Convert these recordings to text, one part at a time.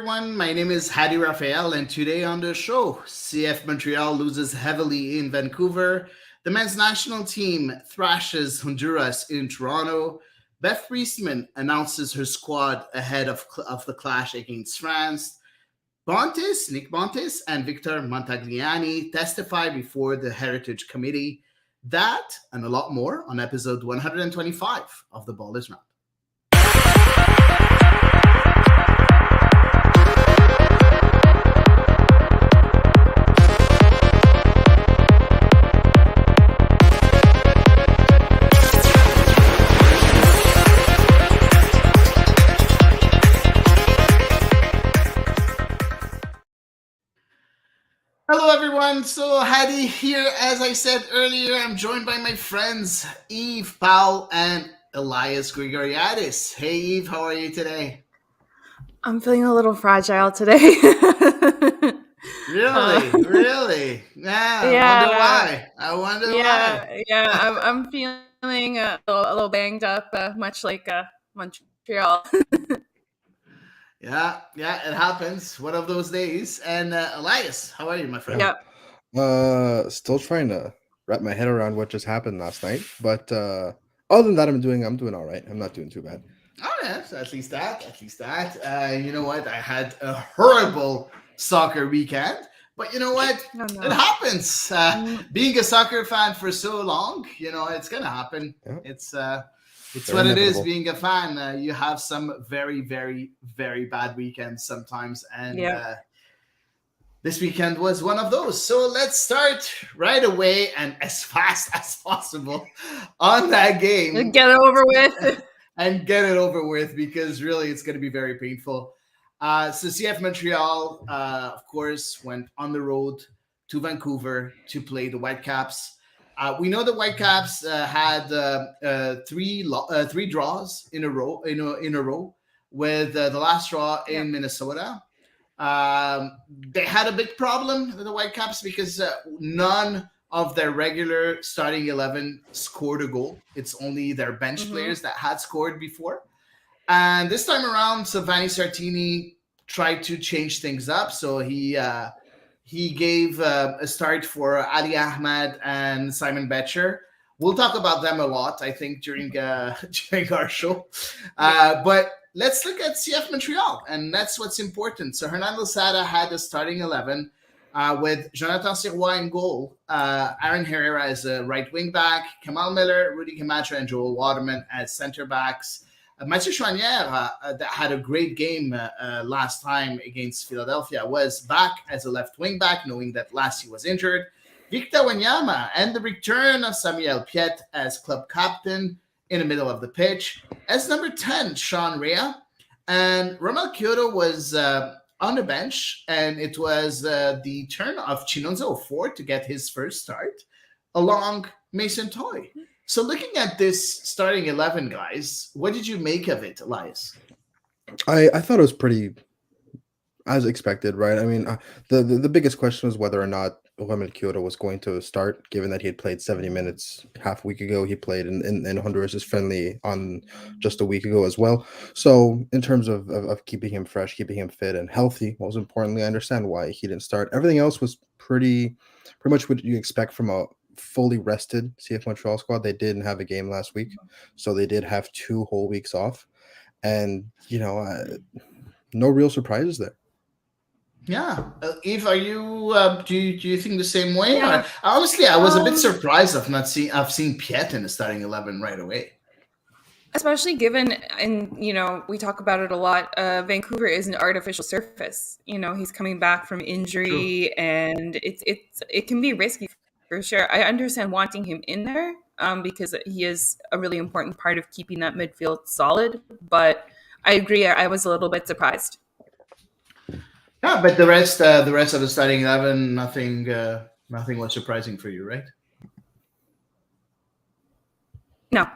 everyone. My name is Hady Raphael, and today on the show, CF Montreal loses heavily in Vancouver. The men's national team thrashes Honduras in Toronto. Beth Priestman announces her squad ahead of the clash against France. Nick Bontis, and Victor Montagliani testify before the Heritage Committee. That and a lot more on episode 125 of The Ball is Round. Hello, everyone. So, Hady here. As I said earlier, I'm joined by my friends Eve Powell and Elias Grigoriadis. Hey, Eve, how are you today? I'm feeling a little fragile today. Really? Yeah. I wonder why. Yeah. I'm feeling a little banged up, much like Montreal. Yeah, it happens. One of those days. And Elias, how are you, my friend? Yep. Still trying to wrap my head around what just happened last night. But other than that, I'm doing all right. I'm not doing too bad. Oh, yeah, so at least that. You know what? I had a horrible soccer weekend. But you know what? Oh, no. It happens. Being a soccer fan for so long, it's going to happen. Yeah. It's Very what it is inevitable. being a fan. You have some very, very, very bad weekends sometimes. And this weekend was one of those. So let's start right away and as fast as possible on that game. Get it over with. And get it over with, because really it's going to be very painful. So CF Montreal, of course, went on the road to Vancouver to play the Whitecaps. We know the Whitecaps had three draws in a row, with the last draw in Minnesota. They had a big problem, the Whitecaps, because none of their regular starting 11 scored a goal. It's only their bench players that had scored before. And this time around, Vanni Sartini tried to change things up. So he gave a start for Ali Ahmed and Simon Betcher. We'll talk about them a lot, I think, during our show. But let's look at CF Montreal, and that's what's important. So Hernando Sada had a starting 11. With Jonathan Sirois in goal, Aaron Herrera as a right wing back, Kamal Miller, Rudy Camacho, and Joel Waterman as center backs. Mathieu Chouanière, that had a great game last time against Philadelphia, was back as a left wing back, knowing that last he was injured. Victor Wanyama and the return of Samuel Piet as club captain in the middle of the pitch. As number 10, Sean Rea. And Romel Kyoto was on the bench, and it was the turn of Chinonso Ford to get his first start along Mason Toy. So looking at this starting 11, guys, what did you make of it, Elias? I thought it was pretty as expected, right? I mean, the biggest question was whether or not Romel Kyoto was going to start, given that he had played 70 minutes half a week ago. He played in Honduras' friendly on just a week ago as well. So in terms of keeping him fresh, keeping him fit and healthy, most importantly, I understand why he didn't start. Everything else was pretty much what you expect from a fully rested CF Montreal squad. They didn't have a game last week, so they did have 2 whole weeks off. And, no real surprises there. Yeah, Eve, are you? Do you think the same way? Yeah. Honestly, I was a bit surprised of seeing Piet in the starting 11 right away. Especially given, and we talk about it a lot, Vancouver is an artificial surface. He's coming back from injury. True. And it can be risky for sure. I understand wanting him in there because he is a really important part of keeping that midfield solid. But I agree, I was a little bit surprised. Yeah, but the rest of the starting 11, nothing was surprising for you, right? No.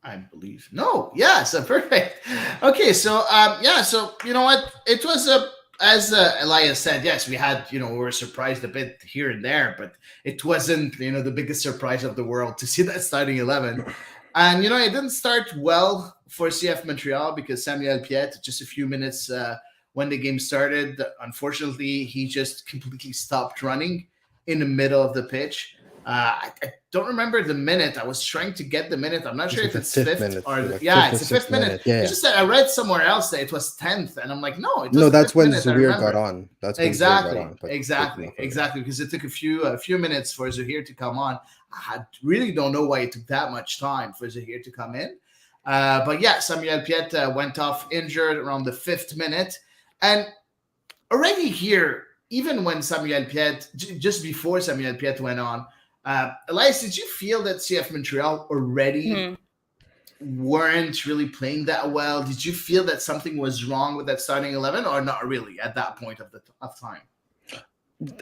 I believe. No. Yeah, so perfect. Okay, so so you know what? It was as Elias said, yes, we had, we were surprised a bit here and there, but it wasn't, the biggest surprise of the world to see that starting 11. And, it didn't start well for CF Montreal because Samuel Piet, just a few minutes when the game started. Unfortunately, he just completely stopped running in the middle of the pitch. I don't remember the minute. I was trying to get the minute. I'm not It's sure like if the it's fifth fifth minute, or like yeah, fifth or it's the fifth sixth minute. minute. Yeah, It's yeah. just that I read somewhere else that it was 10th, and I'm like, no, it was No, the that's fifth when minute. I Zuhair got remember. on. That's when Zuhair got Exactly, on. But good exactly, enough. exactly. Because it took a few minutes for Zahir to come on. Really don't know why it took that much time for Zahir to come in. But yeah, Samuel Piet went off injured around the 5th minute, and already here, even when Samuel Piet, just before Samuel Piet went on, Elias, did you feel that CF Montreal already weren't really playing that well? Did you feel that something was wrong with that starting 11, or not really at that point of time?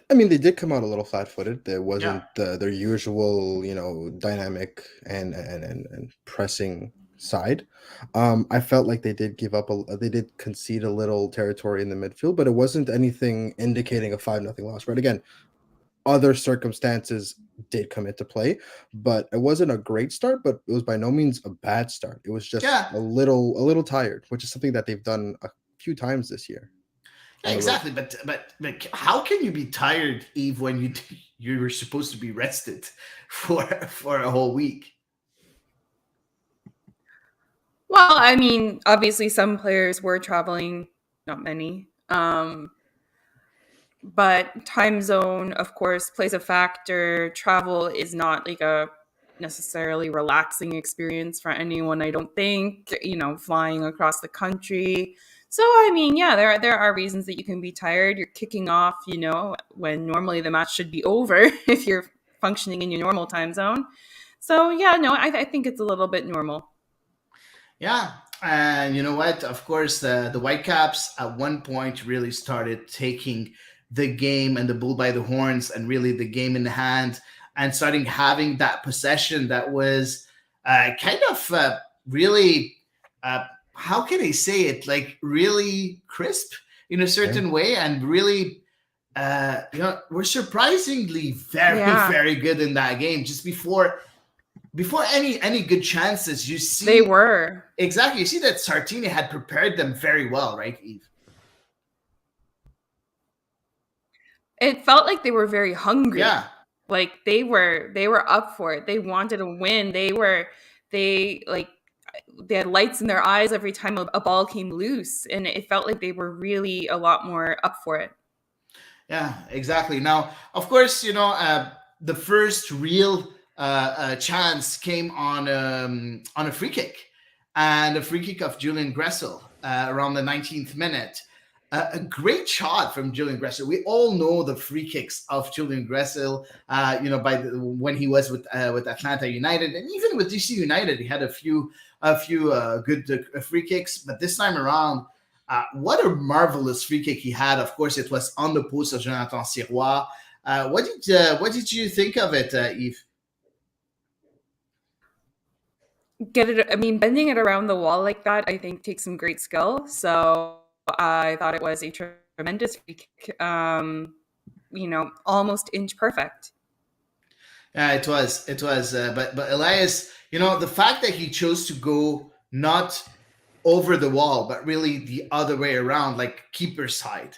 I mean, they did come out a little flat-footed. There Yeah, wasn't their usual, dynamic and pressing side. I felt like they did they did concede a little territory in the midfield, but it wasn't anything indicating a 5-0 loss. Right? Again, other circumstances did come into play, but it wasn't a great start, but it was by no means a bad start. It was just yeah, a little tired, which is something that they've done a few times this year yeah, on the road. exactly. But how can you be tired, Eve, when you were supposed to be rested for a whole week? Well, I mean, obviously some players were traveling, not many. But time zone, of course, plays a factor. Travel is not like a necessarily relaxing experience for anyone, I don't think, flying across the country. So, I mean, yeah, there are reasons that you can be tired. You're kicking off, when normally the match should be over if you're functioning in your normal time zone. So, yeah, no, I think it's a little bit normal. Yeah, and you know what? Of course, the Whitecaps at one point really started taking the game and the bull by the horns, and really the game in the hand, and starting having that possession that was kind of really, how can I say it? Like really crisp in a Yeah. certain way, and really. We're surprisingly very, Yeah, very good in that game. Just before any good chances, you they see. were. Exactly. You see that Sartini had prepared them very well, right, Eve? It felt like they were very hungry. Yeah. Like they were up for it. They wanted to win. They had lights in their eyes every time a ball came loose, and it felt like they were really a lot more up for it. Yeah, exactly. Now, of course, the first real chance came on a free kick, and a free kick of Julian Gressel around the 19th minute. A great shot from Julian Gressel. We all know the free kicks of Julian Gressel. When he was with Atlanta United, and even with DC United, he had a few good free kicks. But this time around, what a marvelous free kick he had. Of course, it was on the post of Jonathan Sirois. What did you think of it, Yves? Bending it around the wall like that, I think takes some great skill. So I thought it was a tremendous free kick. Almost inch perfect. Yeah, it was. It was. But Elias, the fact that he chose to go not over the wall, but really the other way around, like keeper side,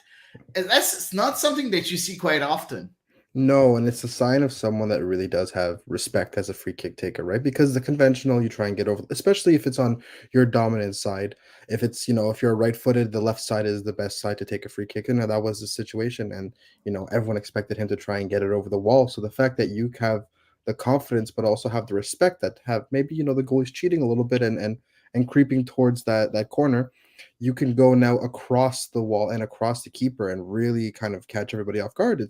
and that's not something that you see quite often. No, and it's a sign of someone that really does have respect as a free kick taker, right? Because the conventional you try and get over, especially if it's on your dominant side. If it's, if you're right-footed, the left side is the best side to take a free kick. And that was the situation. And, everyone expected him to try and get it over the wall. So the fact that you have the confidence, but also have the respect that have maybe, the goalie's cheating a little bit and creeping towards that corner, you can go now across the wall and across the keeper and really kind of catch everybody off guard.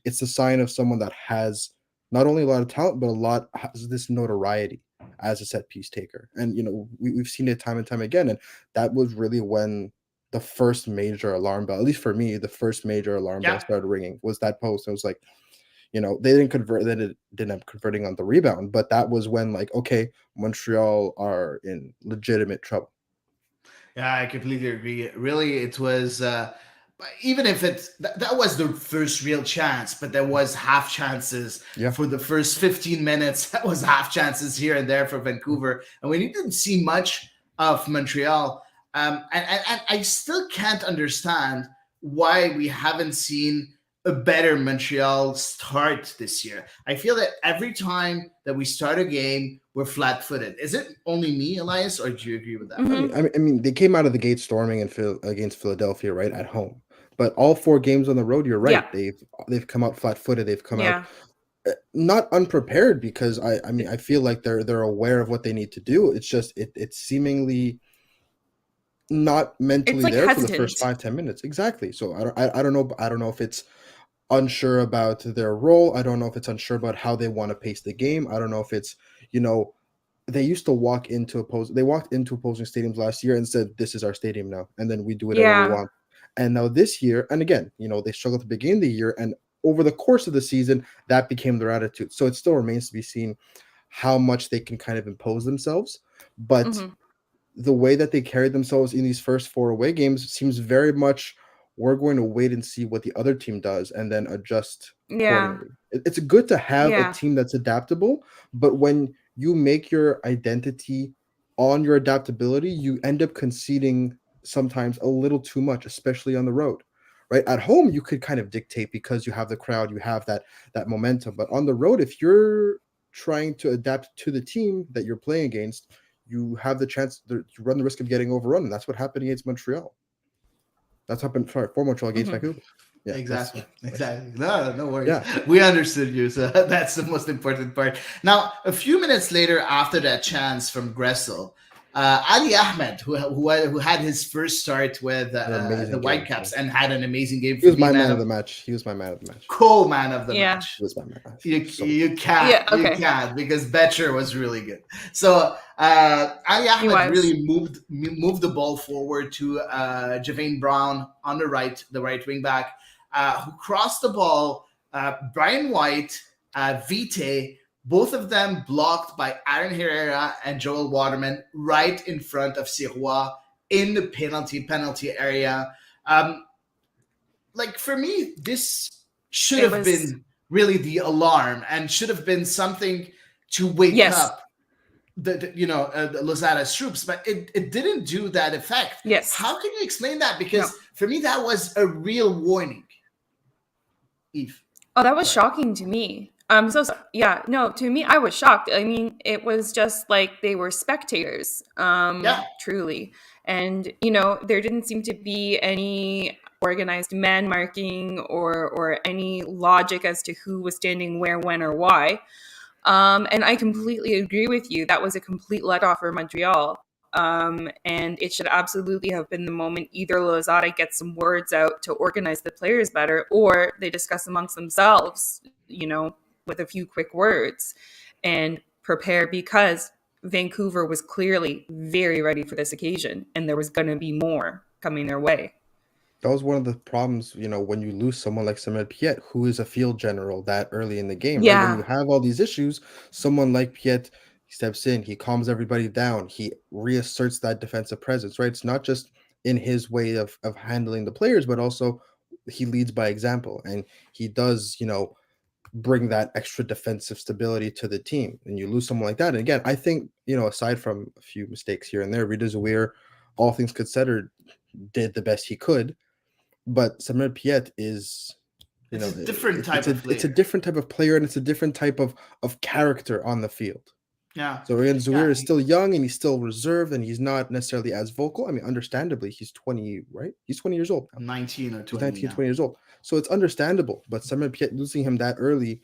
It's a sign of someone that has not only a lot of talent, but has this notoriety as a set piece taker. And we've seen it time and time again. And that was really when the first major alarm bell, at least for me, the first major alarm bell Yeah. started ringing, was that post. It was like, they didn't convert, they didn't end up converting on the rebound, but that was when, like, okay, Montreal are in legitimate trouble. Yeah, I completely agree. Really, it was. Even if that was the first real chance, but there was half chances Yeah. for the first 15 minutes. That was half chances here and there for Vancouver, and we didn't see much of Montreal. And I still can't understand why we haven't seen a better Montreal start this year. I feel that every time that we start a game, we're flat-footed. Is it only me, Elias, or do you agree with that? I mean, they came out of the gate storming against Philadelphia, right, at home. But all 4 games on the road, you're right. Yeah. They've come out flat-footed. They've come out Yeah. not unprepared because I feel like they're aware of what they need to do. It's just it's seemingly not mentally like there for the first hesitant. 5-10 minutes. Exactly. So I don't know. I don't know if it's unsure about their role. I don't know if it's unsure about how they want to pace the game. I don't know if it's, they used to walked into opposing stadiums last year and said, "This is our stadium now," and then we do whatever we Yeah. want. And now this year, and again, they struggled to begin the year, and over the course of the season, that became their attitude. So it still remains to be seen how much they can kind of impose themselves. But the way that they carried themselves in these first 4 away games seems very much, we're going to wait and see what the other team does and then adjust Yeah. accordingly. It's good to have a Yeah. team that's adaptable, but when you make your identity on your adaptability, you end up conceding sometimes a little too much, especially on the road. Right? At home, you could kind of dictate because you have the crowd, you have that momentum. But on the road, if you're trying to adapt to the team that you're playing against, you have the chance to run the risk of getting overrun, and that's what happened against Montreal. That's happened for Montreal against Vancouver. Yeah, Exactly. No worries. Yeah. We understood you, so that's the most important part. Now, a few minutes later, after that chance from Gressel, Ali Ahmed, who had his first start with the Whitecaps and had an amazing game. He was my man of the match. He was my man of the match. Co-man of the match. He was my man. You can't because Betcher was really good. So Ali Ahmed really moved the ball forward to Javane Brown on the right wing back, who crossed the ball. Brian White, Vite, both of them blocked by Aaron Herrera and Joel Waterman right in front of Sirois in the penalty area. For me, this should have been really the alarm and should have been something to wake up the Lozada's troops, but it didn't do that effect. Yes. How can you explain that? Because for me, that was a real warning. Eve. Oh, that was shocking to me. To me, I was shocked. I mean, it was just like they were spectators, truly. And, there didn't seem to be any organized man marking or any logic as to who was standing where, when, or why. And I completely agree with you. That was a complete let-off for Montreal. And it should absolutely have been the moment either Lozada gets some words out to organize the players better, or they discuss amongst themselves, with a few quick words and prepare, because Vancouver was clearly very ready for this occasion and there was going to be more coming their way. That was one of the problems, when you lose someone like Samuel Piette, who is a field general that early in the game. Yeah. Right? When you have all these issues, someone like Piette steps in, he calms everybody down, he reasserts that defensive presence, right? It's not just in his way of handling the players, but also he leads by example, and he does, bring that extra defensive stability to the team. And you lose someone like that. And again, I think, aside from a few mistakes here and there, Rida Zouir, all things considered, did the best he could. But Samuel Piette is, it's a different type of player. It's a different type of player, and it's a different type of character on the field. Yeah. So again, Zouir is still young and he's still reserved and he's not necessarily as vocal. I mean, understandably, he's 20, right? He's 20 years old now. 19 or 20. He's 19, 20 years old. So it's understandable. But Samuel Piette, losing him that early,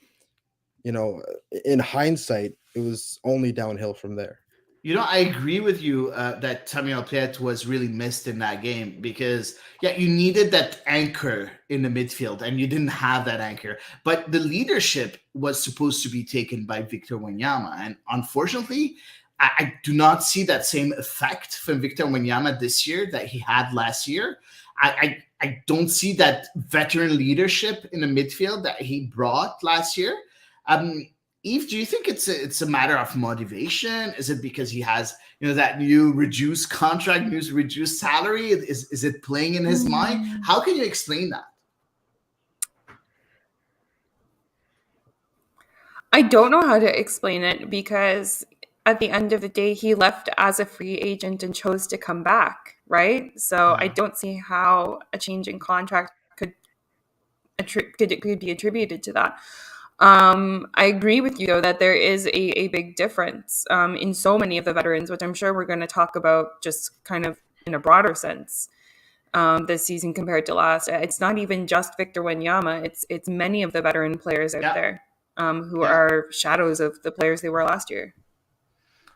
in hindsight, it was only downhill from there. I agree with you that Samuel Piette was really missed in that game because, you needed that anchor in the midfield and you didn't have that anchor. But the leadership was supposed to be taken by Victor Wanyama. And unfortunately, I do not see that same effect from Victor Wanyama this year that he had last year. I don't see that veteran leadership in the midfield that he brought last year. Eve, do you think it's a matter of motivation? Is it because he has that new reduced contract, new reduced salary? Is it playing in his mind? How can you explain that? I don't know how to explain it because at the end of the day, he left as a free agent and chose to come back, right? So I don't see how a change in contract could be attributed to that. I agree with you, though, that there is a big difference in so many of the veterans, which I'm sure we're going to talk about just kind of in a broader sense this season compared to last. It's not even just Victor Wanyama. It's many of the veteran players out there who are shadows of the players they were last year.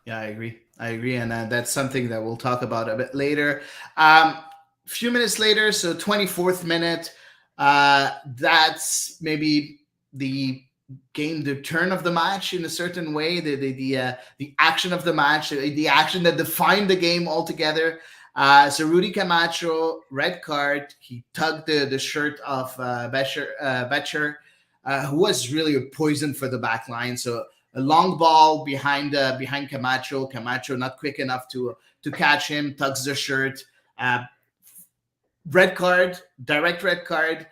Yeah, I agree. And that's something that we'll talk about a bit later. Few minutes later, so 24th minute, that's maybe the turn of the match in a certain way, the action of the match, the action that defined the game altogether. So Rudy Camacho, red card. He tugged the shirt of Betcher, who was really a poison for the back line. So a long ball behind Camacho. Camacho not quick enough to catch him. Tugs the shirt. Red card, direct red card.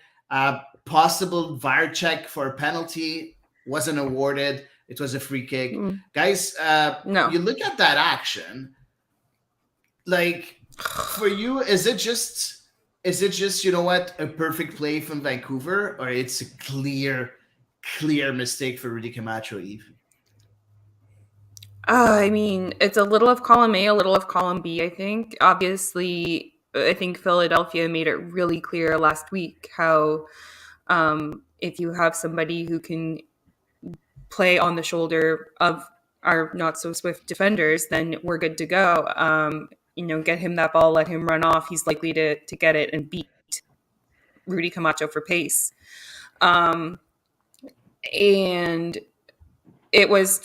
Possible VAR check for a penalty wasn't awarded. It was a free kick. Guys, no. You look at that action. Like, for you, is it just you know what, a perfect play from Vancouver, or it's a clear mistake for Rudy Camacho, Eve? I mean, it's a little of column A, a little of column B, I think. Obviously, I think Philadelphia made it really clear last week how if you have somebody who can play on the shoulder of our not so swift defenders, then we're good to go. Get him that ball, let him run off. He's likely to get it and beat Rudy Camacho for pace. And it was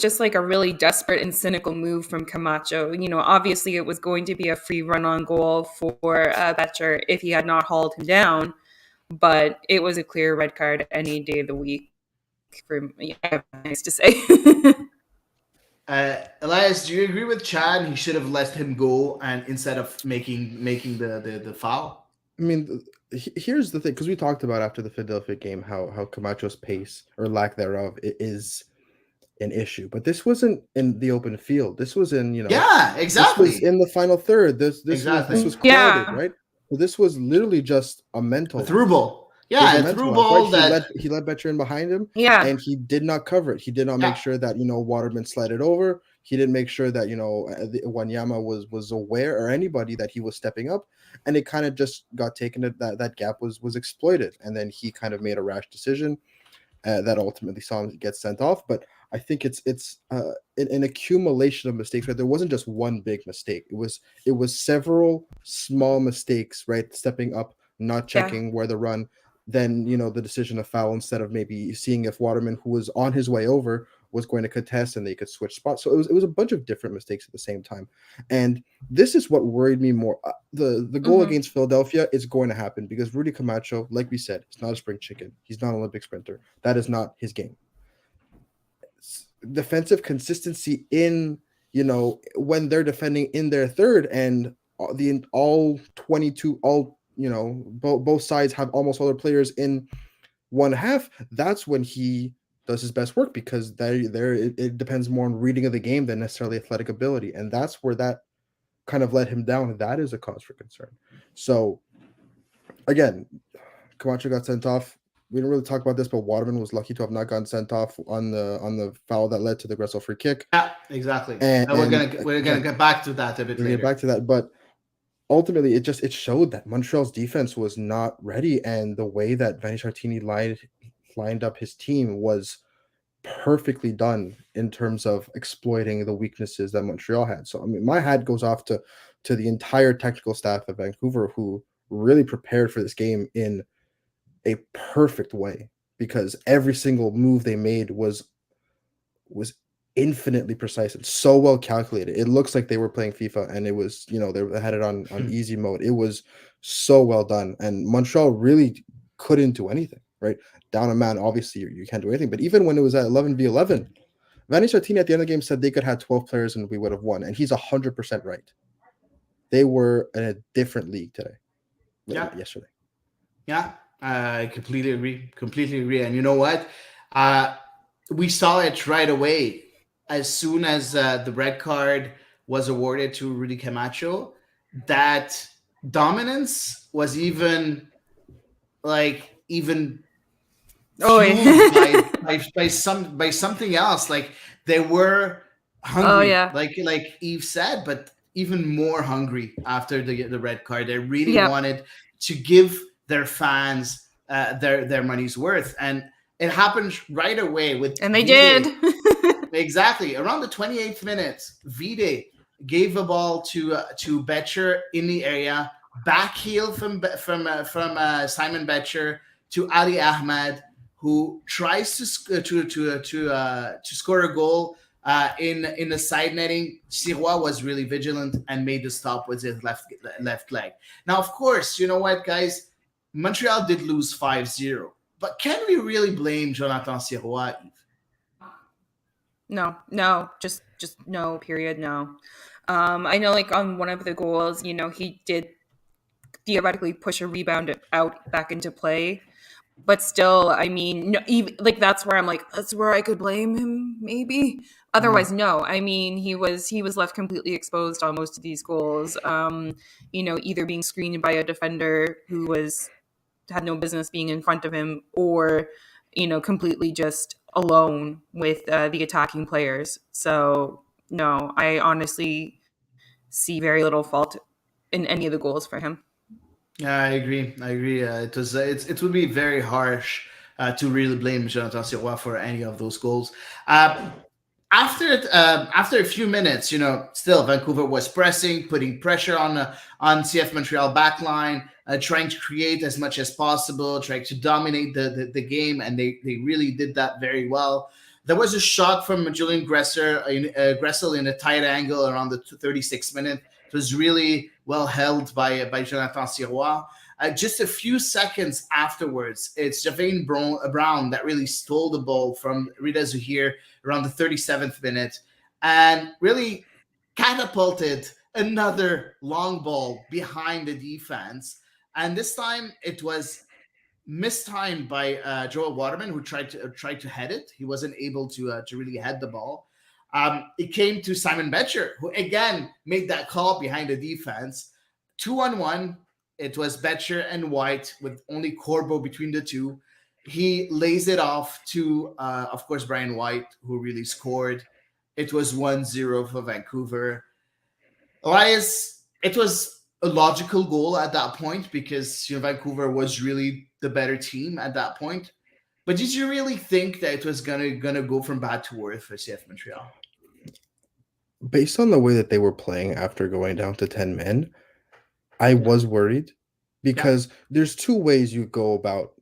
just like a really desperate and cynical move from Camacho. Obviously it was going to be a free run on goal for Betcher if he had not hauled him down, but it was a clear red card any day of the week for me. I have nice to say. Elias, do you agree with Chad? He should have let him go and instead of making the foul. I mean, here's the thing, because we talked about after the Philadelphia game how Camacho's pace or lack thereof is an issue, but this wasn't in the open field. This was in exactly. This was in the final third. This was crowded, right? So this was literally just a mental through ball. Yeah, a through ball right? He let Betcher in behind him. Yeah, and he did not cover it. He did not make sure that Waterman slid it over. He didn't make sure that Wanyama was aware, or anybody, that he was stepping up, and it kind of just got taken. That gap was exploited, and then he kind of made a rash decision that ultimately saw him get sent off. But I think it's an accumulation of mistakes. Right, there wasn't just one big mistake. It was several small mistakes. Right, stepping up, not checking where the run. Then the decision to foul instead of maybe seeing if Waterman, who was on his way over, was going to contest and they could switch spots. So it was a bunch of different mistakes at the same time. And this is what worried me more. The goal against Philadelphia is going to happen because Rudy Camacho, like we said, is not a spring chicken. He's not an Olympic sprinter. That is not his game. Defensive consistency in, when they're defending in their third, and all 22, both sides have almost all their players in one half, that's when he does his best work, because it depends more on reading of the game than necessarily athletic ability, and that's where that kind of let him down. That is a cause for concern. So again, Camacho got sent off. We didn't really talk about this, but Waterman was lucky to have not gotten sent off on the foul that led to the Gressel free kick. Yeah, exactly. And we're gonna get back to that a bit later. Get back to that, but ultimately, it showed that Montreal's defense was not ready, and the way that Vanni Sartini lined up his team was perfectly done in terms of exploiting the weaknesses that Montreal had. So, I mean, my hat goes off to the entire technical staff of Vancouver, who really prepared for this game in a perfect way, because every single move they made was infinitely precise and so well calculated. It looks like they were playing FIFA, and it was, they had it on easy mode. It was so well done, and Montreal really couldn't do anything, right? Down a man, obviously you can't do anything, but even when it was at 11v11, Vanni Sartini at the end of the game said they could have 12 players and we would have won, and he's 100% right. They were in a different league today. Yesterday. Yeah, I completely agree. And you know what? We saw it right away. as soon as the red card was awarded to Rudy Camacho, that dominance was even Oh, fueled by something else. Like they were oh hungry, yeah, like Eve said, but even more hungry after the red card. They really yeah, wanted to give their fans their money's worth, and it happened right away with and they did. Vide. Exactly. Around the 28th minute, Vide gave a ball to Betcher in the area, back heel from Simon Betcher to Ali Ahmad, who tries to score a goal in the side netting. Sirois was really vigilant and made the stop with his left leg. Now, of course, you know what, guys? Montreal did lose 5-0, but can we really blame Jonathan Sirois? No, no, just no. Period. No. I know, like on one of the goals, he did theoretically push a rebound out back into play, but still, I mean, no, even, like that's where I'm like, that's where I could blame him, maybe. Mm. Otherwise, no. I mean, he was left completely exposed on most of these goals. Either being screened by a defender who was had no business being in front of him, or completely just alone with the attacking players. So no, I honestly see very little fault in any of the goals for him. Yeah, I agree. I agree. It would be very harsh to really blame Jonathan Sirois for any of those goals. Uh, after a few minutes, still Vancouver was pressing, putting pressure on CF Montreal backline, trying to create as much as possible, trying to dominate the game, and they really did that very well. There was a shot from Julian Gressel in a tight angle around the 36th minute. It was really well held by Jonathan Sirois. Just a few seconds afterwards, it's Javane Brown that really stole the ball from Rida Zuhir around the 37th minute and really catapulted another long ball behind the defense. And this time it was mistimed by Joel Waterman, who tried to head it. He wasn't able to really head the ball. It came to Simon Betcher, who again made that call behind the defense. 2-on-1. It was Betcher and White with only Corbo between the two. He lays it off to, of course, Brian White, who really scored. It was 1-0 for Vancouver. Elias, it was a logical goal at that point because Vancouver was really the better team at that point. But did you really think that it was gonna go from bad to worse for CF Montreal? Based on the way that they were playing after going down to 10 men, I Yeah. was worried Yeah. because there's two ways you go about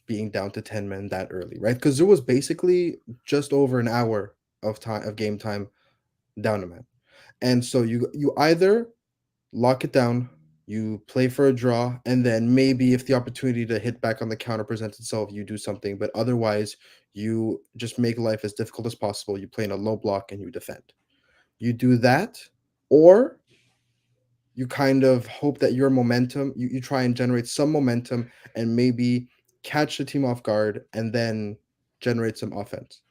being down to 10 men that early, right? Because there was basically just over an hour of game time down to men. And so you either lock it down, you play for a draw, and then maybe if the opportunity to hit back on the counter presents itself, you do something. But otherwise, you just make life as difficult as possible. You play in a low block and you defend. You do that, or you kind of hope that your momentum, you try and generate some momentum and maybe catch the team off guard and then generate some offense,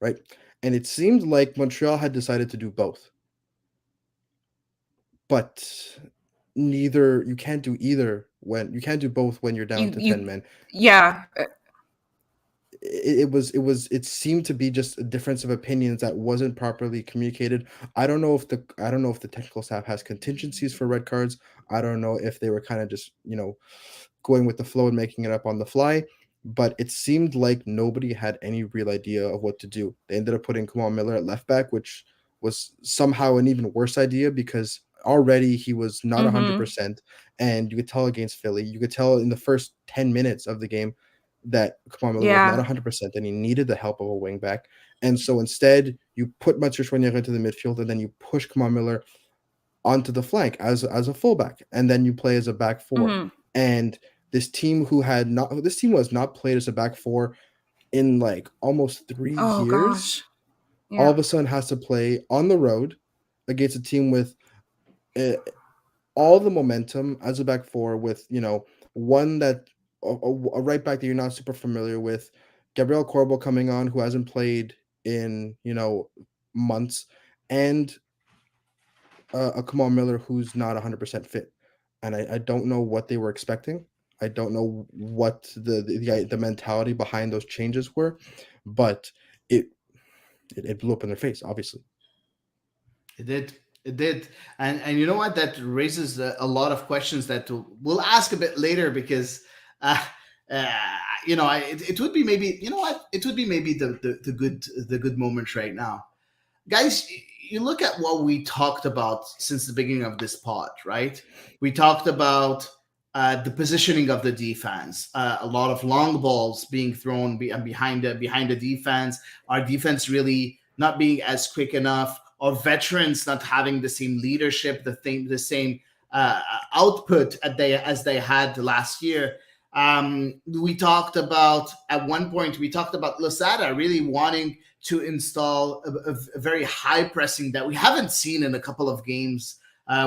right? And it seemed like Montreal had decided to do both. But neither you can't do either when you can't do both when you're down to 10 You men. yeah. It seemed to be just a difference of opinions that wasn't properly communicated. I don't know if the technical staff has contingencies for red cards. I don't know if they were kind of just, going with the flow and making it up on the fly, but it seemed like nobody had any real idea of what to do. They ended up putting Kamal Miller at left back, which was somehow an even worse idea because already he was not Mm-hmm. 100%. And you could tell against Philly, you could tell in the first 10 minutes of the game that Kamal Miller was not Yeah. 100% and he needed the help of a wing back. And so instead, you put Mathieu Choinière into the midfield and then you push Kamal Miller onto the flank as a fullback, and then you play as a back four. Mm-hmm. And this team was not played as a back four in like almost 3 Oh years. gosh. All Yeah. of a sudden has to play on the road against a team with uh, all the momentum as a back four with one that a right back that you're not super familiar with, Gabriel Corbo coming on who hasn't played in months, and a Kamal Miller who's not 100% fit. And I don't know what they were expecting. I don't know what the mentality behind those changes were, but it it blew up in their face, obviously. It did. It did. And you know what? That raises a lot of questions that we'll ask a bit later because, uh, uh, it would be maybe, you know what? It would be maybe the good moment right now. Guys, you look at what we talked about since the beginning of this pod, right? We talked about the positioning of the defense, a lot of long balls being thrown behind the defense, our defense really not being as quick enough, or veterans not having the same leadership, the same output as they had last year. We talked about at one point we talked about Losada really wanting to install a very high pressing that we haven't seen in a couple of games.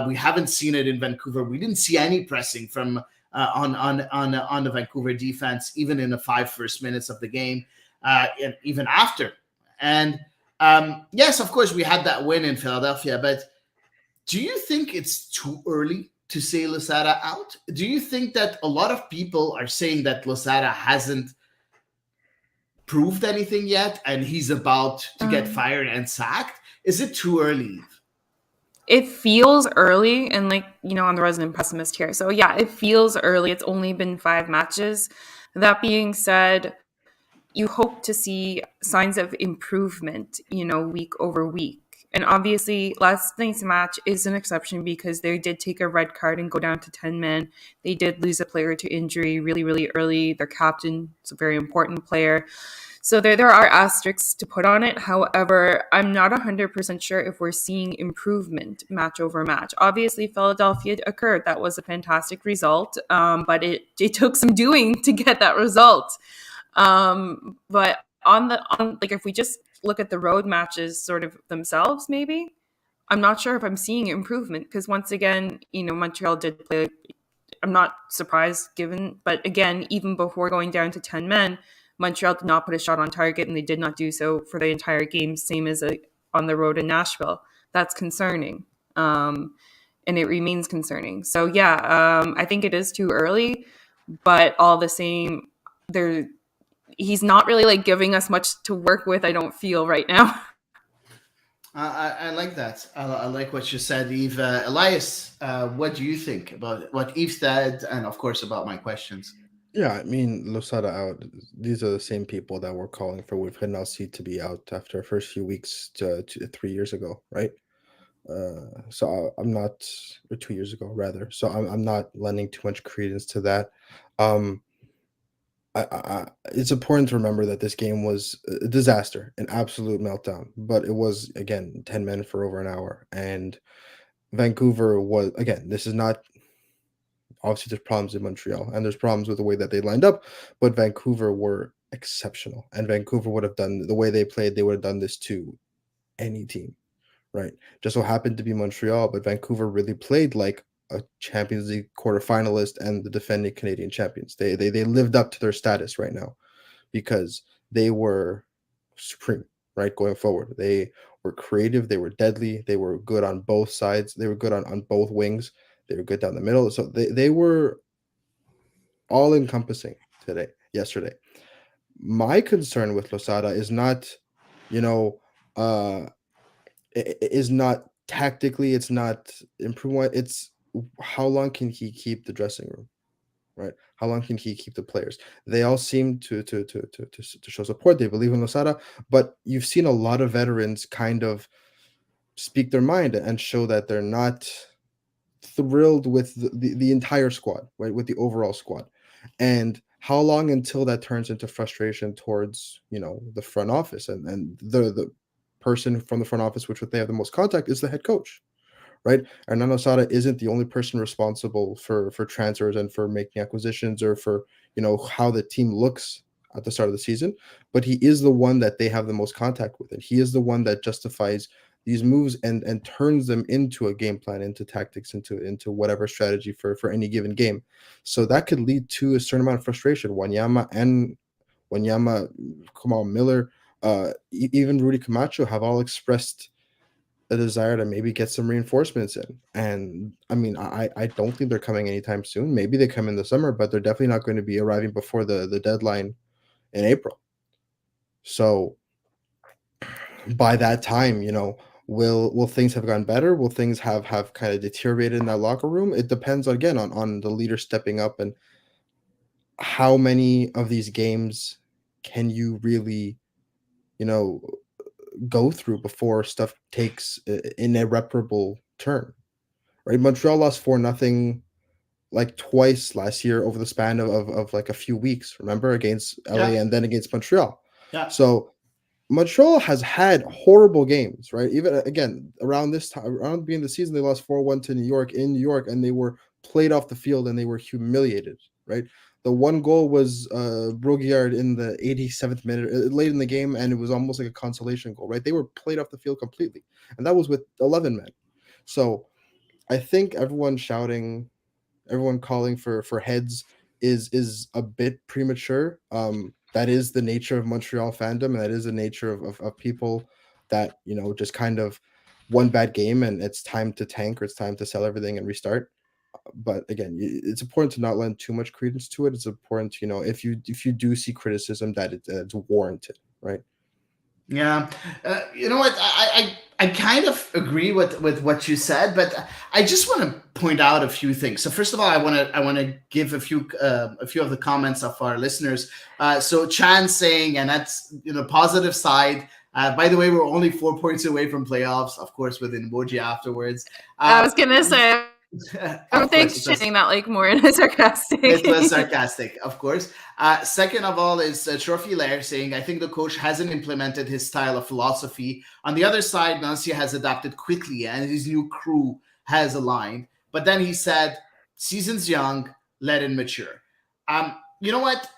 We haven't seen it in Vancouver. We didn't see any pressing from on the Vancouver defense, even in the first minutes of the game, and even after. And yes, of course, we had that win in Philadelphia, but do you think it's too early to say Losada out? Do you think that a lot of people are saying that Losada hasn't proved anything yet and he's about to get fired and sacked? Is it too early? It feels early, and I'm the resident pessimist here. So yeah, it feels early. It's only been 5 matches. That being said, you hope to see signs of improvement, week over week. And obviously, last night's match is an exception because they did take a red card and go down to 10 men. They did lose a player to injury really, really early. Their captain is a very important player. So there are asterisks to put on it. However, I'm not 100% sure if we're seeing improvement match over match. Obviously, Philadelphia occurred. That was a fantastic result, but it took some doing to get that result. But if we just look at the road matches sort of themselves, maybe I'm not sure if I'm seeing improvement because once again, Montreal did play. I'm not surprised but again, even before going down to 10 men, Montreal did not put a shot on target, and they did not do so for the entire game, same as on the road in Nashville. That's concerning, and it remains concerning. So yeah, I think it is too early, but all the same, he's not really giving us much to work with. I don't feel right now. I like that. I like what you said, Eve. Elias, what do you think about what Eve said, and of course about my questions? Yeah, I mean, Losada out. These are the same people that were calling for Wilfred Nancy to be out after the first few weeks to 3 years ago, right? I'm not, or 2 years ago rather. So I'm not lending too much credence to that. Um, it's important to remember that this game was a disaster, an absolute meltdown. But it was again 10 men for over an hour, and Vancouver was again. This is not obviously there's problems in Montreal and there's problems with the way that they lined up, but Vancouver were exceptional, and Vancouver would have done the way they played. They would have done this to any team, right? Just so happened to be Montreal, but Vancouver really played like a Champions League quarterfinalist and the defending Canadian champions. They lived up to their status right now because they were supreme, right? Going forward, they were creative, they were deadly, they were good on both sides, they were good on both wings, they were good down the middle. So they were all encompassing yesterday. My concern with Losada is not, you know, uh is not tactically, it's not improvement, it's how long can he keep the dressing room, right? How long can he keep the players? They all seem to show support. They believe in Losada, but you've seen a lot of veterans kind of speak their mind and show that they're not thrilled with the entire squad, right? With the overall squad. And how long until that turns into frustration towards, the front office and the person from the front office, which they have the most contact, is the head coach, right? Hernando Sada isn't the only person responsible for transfers and for making acquisitions or for how the team looks at the start of the season, but he is the one that they have the most contact with, and he is the one that justifies these moves and turns them into a game plan, into tactics, into whatever strategy for any given game. So that could lead to a certain amount of frustration. Wanyama, Kamal Miller, even Rudy Camacho have all expressed a desire to maybe get some reinforcements in. And I mean, I don't think they're coming anytime soon. Maybe they come in the summer, but they're definitely not going to be arriving before the deadline in April. So by that time, will things have gone better? Will things have kind of deteriorated in that locker room? It depends again on the leader stepping up and how many of these games can you really, you know, go through before stuff takes an irreparable turn. Right? Montreal lost 4-0 like twice last year over the span of like a few weeks, remember, against LA Yeah, and then against Montreal. yeah, So Montreal has had horrible games, right? Even again, around this time, around the beginning of the season, they lost 4-1 to New York in New York, and they were played off the field and they were humiliated, right? The one goal was Broguillard in the 87th minute, late in the game, and it was almost like a consolation goal, right? They were played off the field completely, and that was with 11 men. So I think everyone calling for heads is a bit premature. That is the nature of Montreal fandom, and that is the nature of people that just kind of one bad game and it's time to tank or it's time to sell everything and restart. But again, it's important to not lend too much credence to it. It's important, if you do see criticism, that it's warranted, right? yeah. You know what? I kind of agree with what you said, but I just want to point out a few things. So first of all, I want to give a few of the comments of our listeners. So Chan saying, and that's positive side. By the way, we're only 4 points away from playoffs, of course, with an emoji afterwards. I was gonna say, I Of think course, she's saying that like more in a sarcastic. it was sarcastic, of course. Second of all is Trophy Lair saying, I think the coach hasn't implemented his style of philosophy. On the other side, Nancy has adapted quickly and his new crew has aligned. But then he said, season's young, let it mature. You know what?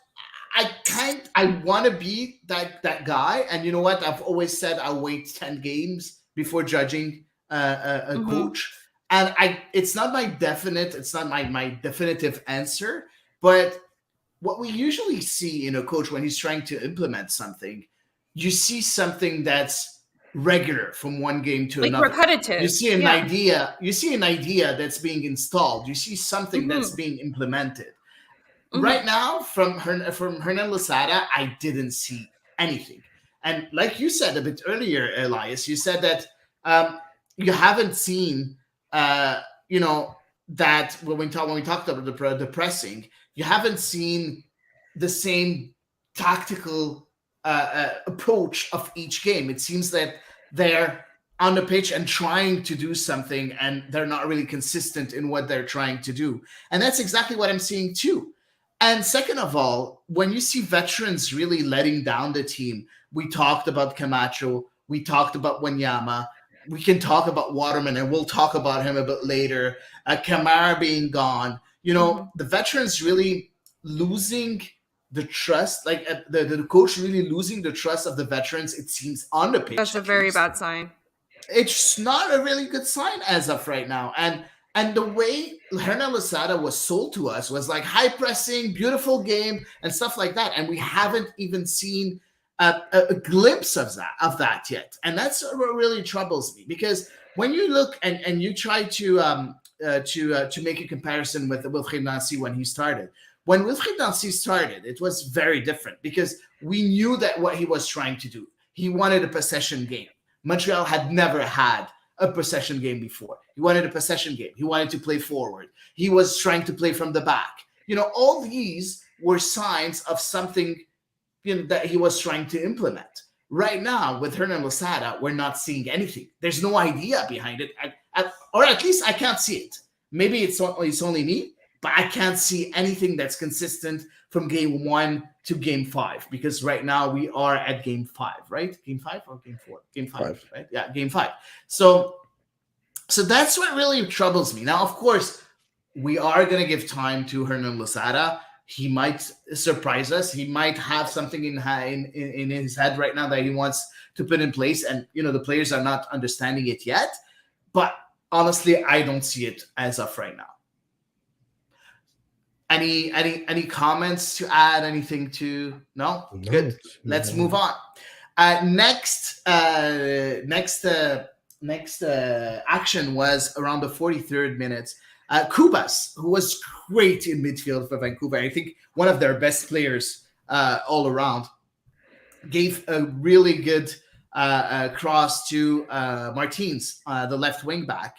I want to be that guy. And you know what? I've always said I'll wait 10 games before judging a coach. And it's not it's not my definitive answer, but what we usually see in a coach when he's trying to implement something, you see something that's regular from one game to like another. repetitive. You see an idea that's being installed. You see something that's being implemented. Right now, from Hernan Losada, I didn't see anything. And like you said a bit earlier, Elias, you said that you haven't seen, you know, that when we talked about the pressing, you haven't seen the same tactical approach of each game. It seems that they're on the pitch and trying to do something, and they're not really consistent in what they're trying to do. And that's exactly what I'm seeing too. And second of all, when you see veterans really letting down the team, we talked about Camacho, we talked about Wanyama, we can talk about Waterman, and we'll talk about him a bit later. Kamara being gone, the veterans really losing the trust, like the coach really losing the trust of the veterans, it seems, on the pitch. That's a very bad sign. It's not a really good sign as of right now. And the way Hernan Losada was sold to us was like high pressing, beautiful game, and stuff like that. And we haven't even seen a glimpse of that yet. And that's what really troubles me, because when you look and you try to make a comparison with Wilfried Nancy when he started. When Wilfried Nancy started, it was very different because we knew that what he was trying to do. He wanted a possession game. Montreal had never had a possession game before. He wanted a possession game. He wanted to play forward. He was trying to play from the back. All these were signs of something that he was trying to implement. Right now, with Hernan Losada, we're not seeing anything. There's no idea behind it, or at least I can't see it. Maybe it's only me, but I can't see anything that's consistent from game 1 to game 5, because right now we are at game 5, right? Game 5 or game 4? Game 5, right? Yeah, game 5. So that's what really troubles me. Now, of course, we are going to give time to Hernan Losada. He might surprise us. He might have something in his head right now that he wants to put in place, and the players are not understanding it yet. But honestly, I don't see it as of right now. Any comments to add? Anything to? No? Good. Let's move on. Next action was around the 43rd minutes. Kubas, who was great in midfield for Vancouver, I think one of their best players all around, gave a really good cross to Martins, the left wing back,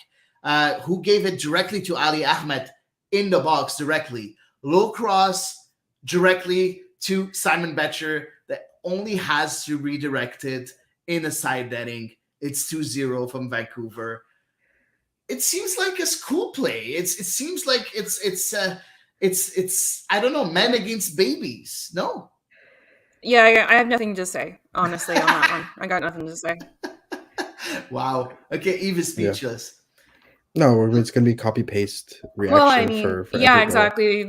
who gave it directly to Ali Ahmed in the box directly. Low cross directly to Simon Betcher that only has to redirect it in a side netting. It's 2-0 from Vancouver. It seems like a school play. It seems like it's I don't know, men against babies. No. Yeah, I have nothing to say, honestly, on that one. I got nothing to say. Wow. Okay, Eve is Yeah. speechless. No, I mean, it's gonna be copy paste reaction Well, I mean, for yeah, every goal. exactly.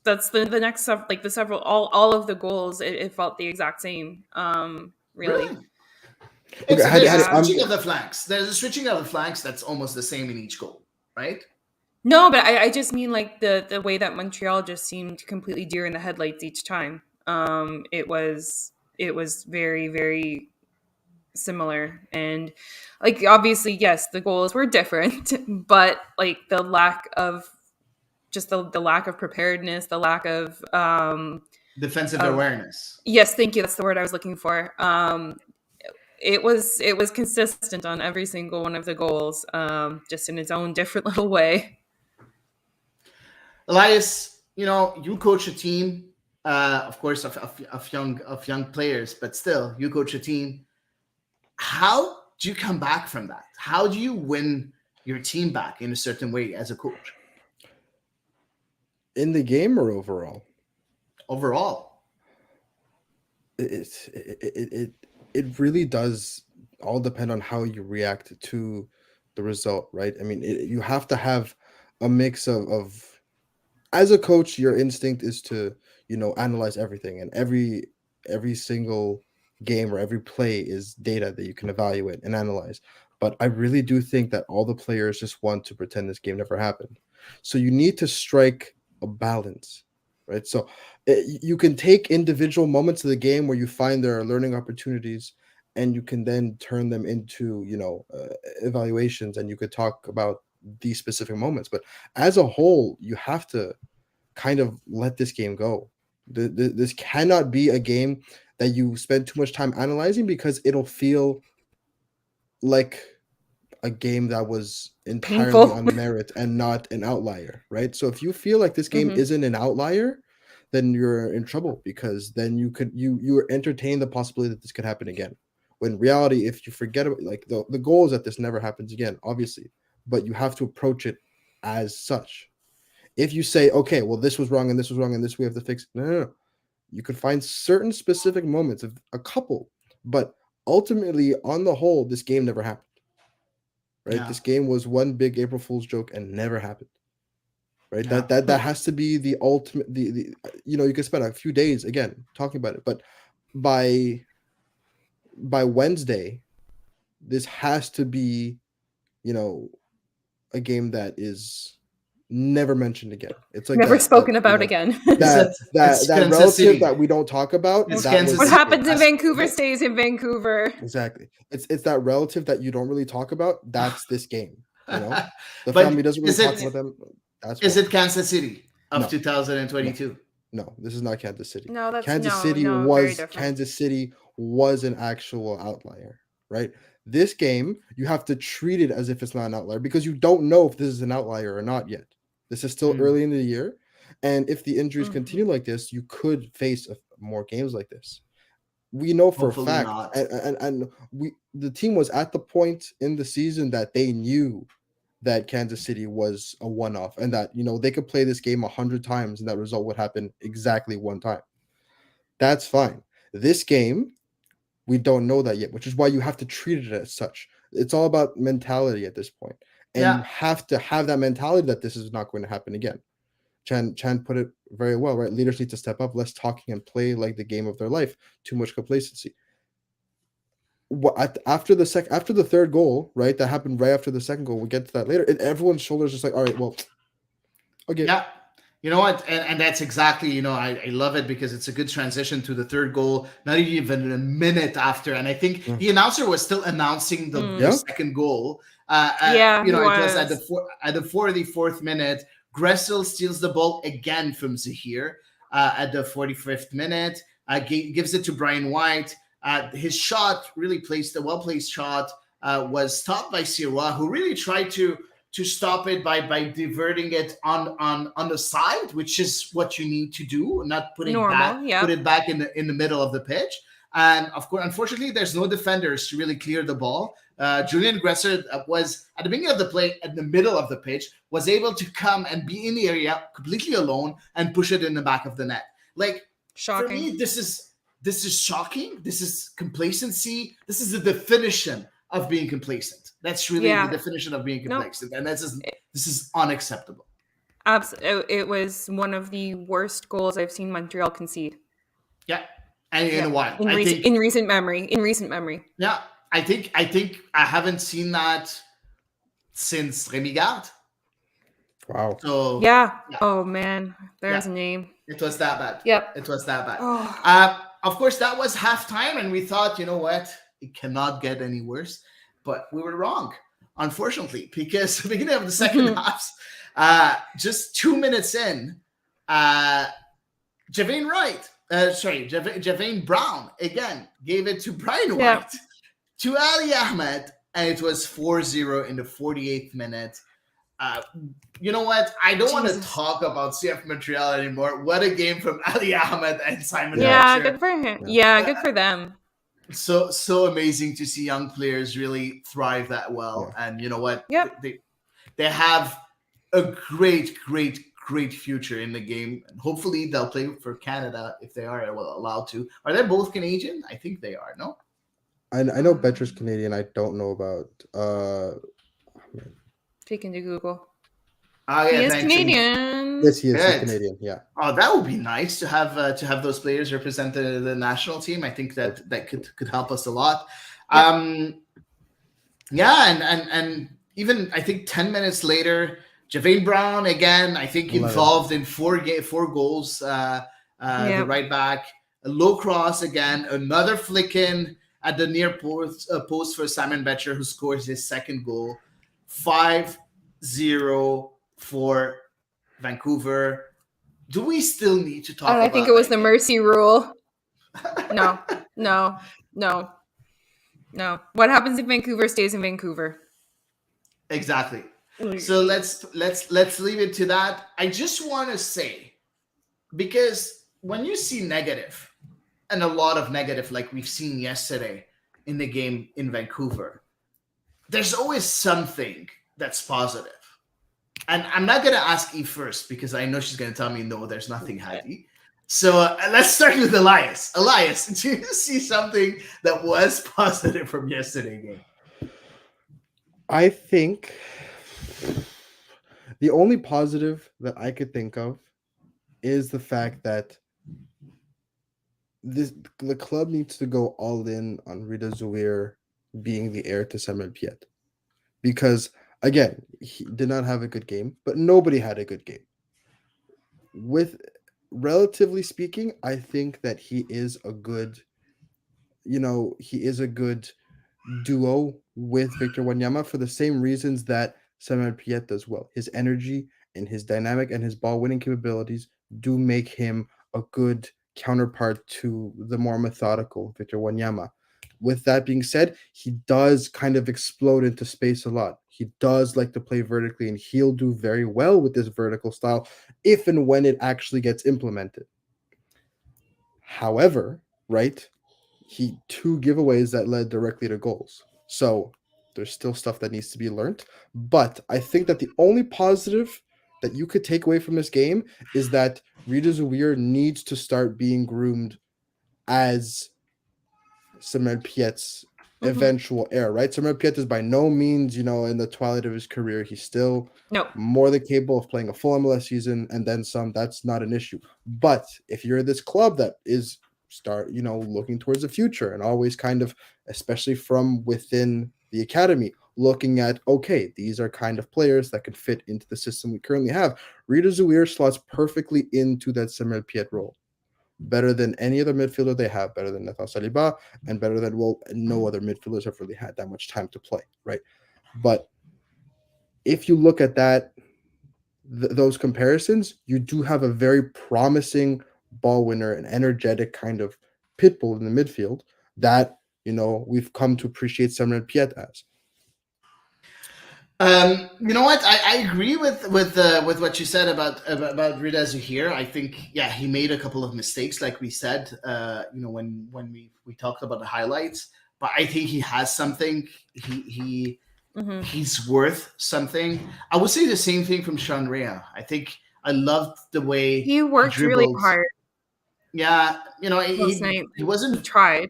That's the next stuff. Like the several, all of the goals, it felt the exact same. Really. It's, Okay, there's a I'm- switching of the flanks. There's a switching of the flanks that's almost the same in each goal, right? No, but I just mean like the way that Montreal just seemed completely deer in the headlights each time. It was very, very similar, and like obviously, yes, the goals were different, but like the lack of just the lack of preparedness, the lack of Defensive of awareness. yes, thank you, that's the word I was looking for. It was consistent on every single one of the goals, just in its own different little way. Elias, you coach a team, of course, of young players, but still, you coach a team. How do you come back from that? How do you win your team back in a certain way as a coach? In the game or overall? Overall, It really does all depend on how you react to the result, right? I mean, you have to have a mix of as a coach, your instinct is to analyze everything, and every single game or every play is data that you can evaluate and analyze. But I really do think that all the players just want to pretend this game never happened. So you need to strike a balance, right? So you can take individual moments of the game where you find there are learning opportunities, and you can then turn them into evaluations, and you could talk about these specific moments. But as a whole, you have to kind of let this game go. This cannot be a game that you spend too much time analyzing, because it'll feel like a game that was entirely Painful. on merit and not an outlier, right? So if you feel like this game Mhm. isn't an outlier, then you're in trouble, because then you entertain the possibility that this could happen again. When in reality, if you forget about, like, the goal is that this never happens again, obviously, but you have to approach it as such. If you say, okay, well, this was wrong and this was wrong and this we have to fix, no. You could find certain specific moments of a couple, but ultimately, on the whole, this game never happened. Right? yeah. This game was one big April Fool's joke and never happened. Right? Yeah. That has to be the ultimate. The you can spend a few days again talking about it, but by Wednesday, this has to be a game that is never mentioned again. It's like Never that spoken about again. that It's that Kansas relative City. that we don't talk about. It's That Kansas was What City. happens in That's- Vancouver stays in Vancouver. exactly. It's that relative that you don't really talk about. That's this game. The But family doesn't really is it- talk about them. That's Is why. it Kansas City of No. 2022? No, this is not Kansas City. No, that's Kansas no, City no, very was different. Kansas City was an actual outlier, right? This game, you have to treat it as if it's not an outlier, because you don't know if this is an outlier or not yet. This is still early in the year, and if the injuries Mhm. continue like this, you could face more games like this. We know for Hopefully a fact, not. and the team was at the point in the season that they knew that Kansas City was a one-off, and that they could play this game 100 times and that result would happen exactly one time. That's fine. This game, we don't know that yet, which is why you have to treat it as such. It's all about mentality at this point, and Yeah. you have to have that mentality that this is not going to happen again. Chan put it very well, right? Leaders need to step up, less talking, and play like the game of their life. Too much complacency. After the third goal, right? That happened right after the second goal. We'll get to that later. And everyone's shoulders just like, all right, well, okay. Yeah. You know what? And that's exactly, I love it because it's a good transition to the third goal, not even a minute after. And I think Yeah. the announcer was still announcing the Mm. Yeah. second goal. Yeah, he It was at was. the 44th minute. Gressel steals the ball again from Zahir at the 45th minute, gives it to Brian White. His shot, really placed, a well placed shot, was stopped by Sirois, who really tried to stop it by diverting it on the side, which is what you need to do, not Normal. put Yep. it back in the middle of the pitch. And of course, unfortunately, there's no defenders to really clear the ball. Julian Gresser was at the beginning of the play, at the middle of the pitch, was able to come and be in the area completely alone and push it in the back of the net. Like, for Shocking. me, this is shocking. This is complacency. This is the definition of being complacent. That's really the Yeah. definition of being No. complacent, and this is unacceptable. It was one of the worst goals I've seen Montreal concede. Yeah, and in a while, in recent memory. In recent memory. Yeah, I think I haven't seen that since Remy Gard. Wow. So yeah. Oh man, there's Yeah. a name. It was that bad. Yep. It was that bad. Oh. Of course, that was halftime, and we thought, you know what, it cannot get any worse. But we were wrong, unfortunately, because the beginning of the second half, just 2 minutes in, Javane Brown again gave it to Brian White, to Ali Ahmed, and it was 4-0 in the 48th minute. You know what? I don't want to talk about CF Montreal anymore. What a game from Ali Ahmed and Simon Fletcher. Good for him. Yeah, good for them. So amazing to see young players really thrive that well. Yeah. And you know what? Yep. They have a great future in the game. And hopefully they'll play for Canada if they are allowed to. Are they both Canadian? I think they are, no? I know Betcher's Canadian. I don't know about Taken to Google. Oh, yeah, he is Canadian. Yes, he is. He's Canadian. Yeah. Oh, that would be nice to have those players represent the national team. I think that could help us a lot. Yeah. And even I think 10 minutes later, Javane Brown again. I think involved in four goals. The right back, a low cross again, another flick in at the near post for Simon Betcher, who scores his second goal. 5-0 for Vancouver. Do we still need to talk about I think it was the mercy rule. No. What happens if Vancouver stays in Vancouver? Exactly. So let's leave it to that. I just want to say, because when you see negative, and a lot of negative like we've seen yesterday in the game in Vancouver, there's always something that's positive. And I'm not going to ask Eve first because I know she's going to tell me, no, there's nothing, Hady. So let's start with Elias. Elias, do you see something that was positive from yesterday's game? I think the only positive that I could think of is the fact that the club needs to go all in on Rida Zouhir being the heir to Samuel Piet. Because, again, he did not have a good game, but nobody had a good game. Relatively speaking, I think that he is a good duo with Victor Wanyama for the same reasons that Samuel Piet does well. His energy and his dynamic and his ball winning capabilities do make him a good counterpart to the more methodical Victor Wanyama. With that being said, he does kind of explode into space a lot. He does like to play vertically, and he'll do very well with this vertical style if and when it actually gets implemented. However, right, he 2 giveaways that led directly to goals. So there's still stuff that needs to be learned. But I think that the only positive that you could take away from this game is that Rida Zouhir needs to start being groomed as Samuel Piet's eventual heir, right? Samuel Piet is by no means, in the twilight of his career. He's still more than capable of playing a full MLS season and then some. That's not an issue. But if you're this club that is looking towards the future and always kind of, especially from within the academy, looking at, okay, these are kind of players that could fit into the system we currently have. Rida Zouir slots perfectly into that Samuel Piet role. Better than any other midfielder they have, better than Nathan Saliba, and better than, well, no other midfielders have really had that much time to play, right? But if you look at those comparisons, you do have a very promising ball winner, an energetic kind of pit bull in the midfield that, we've come to appreciate Samuel Piet as. You know what? I agree with what you said about Rida Zouhir. I think he made a couple of mistakes, like we said. When we talked about the highlights, but I think he has something. He's worth something. I would say the same thing from Sean Rea. I think I loved the way he worked really hard. Yeah, he wasn't. He tried.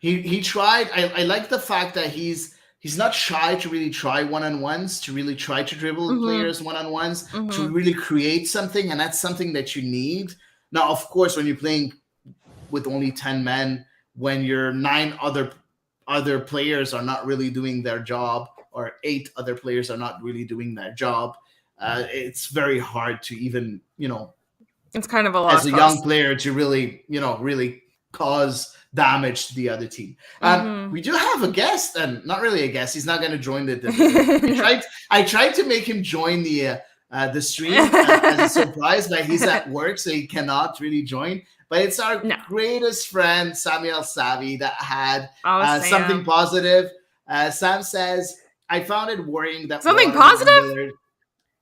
He tried. I like the fact that he's not shy to really try one-on-ones, to really try to dribble players one-on-ones, to really create something, and that's something that you need. Now, of course, when you're playing with only 10 men, when your 9 other players are not really doing their job, or 8 other players are not really doing their job, it's very hard to even, it's kind of a lot as a young player to really, really cause damage to the other team. We do have a guest, and not really a guest. He's not going to join the I tried to make him join the stream as a surprise, but he's at work, so he cannot really join. But it's our greatest friend, Samuel Savi, that had something positive. Sam says, I found it worrying that something positive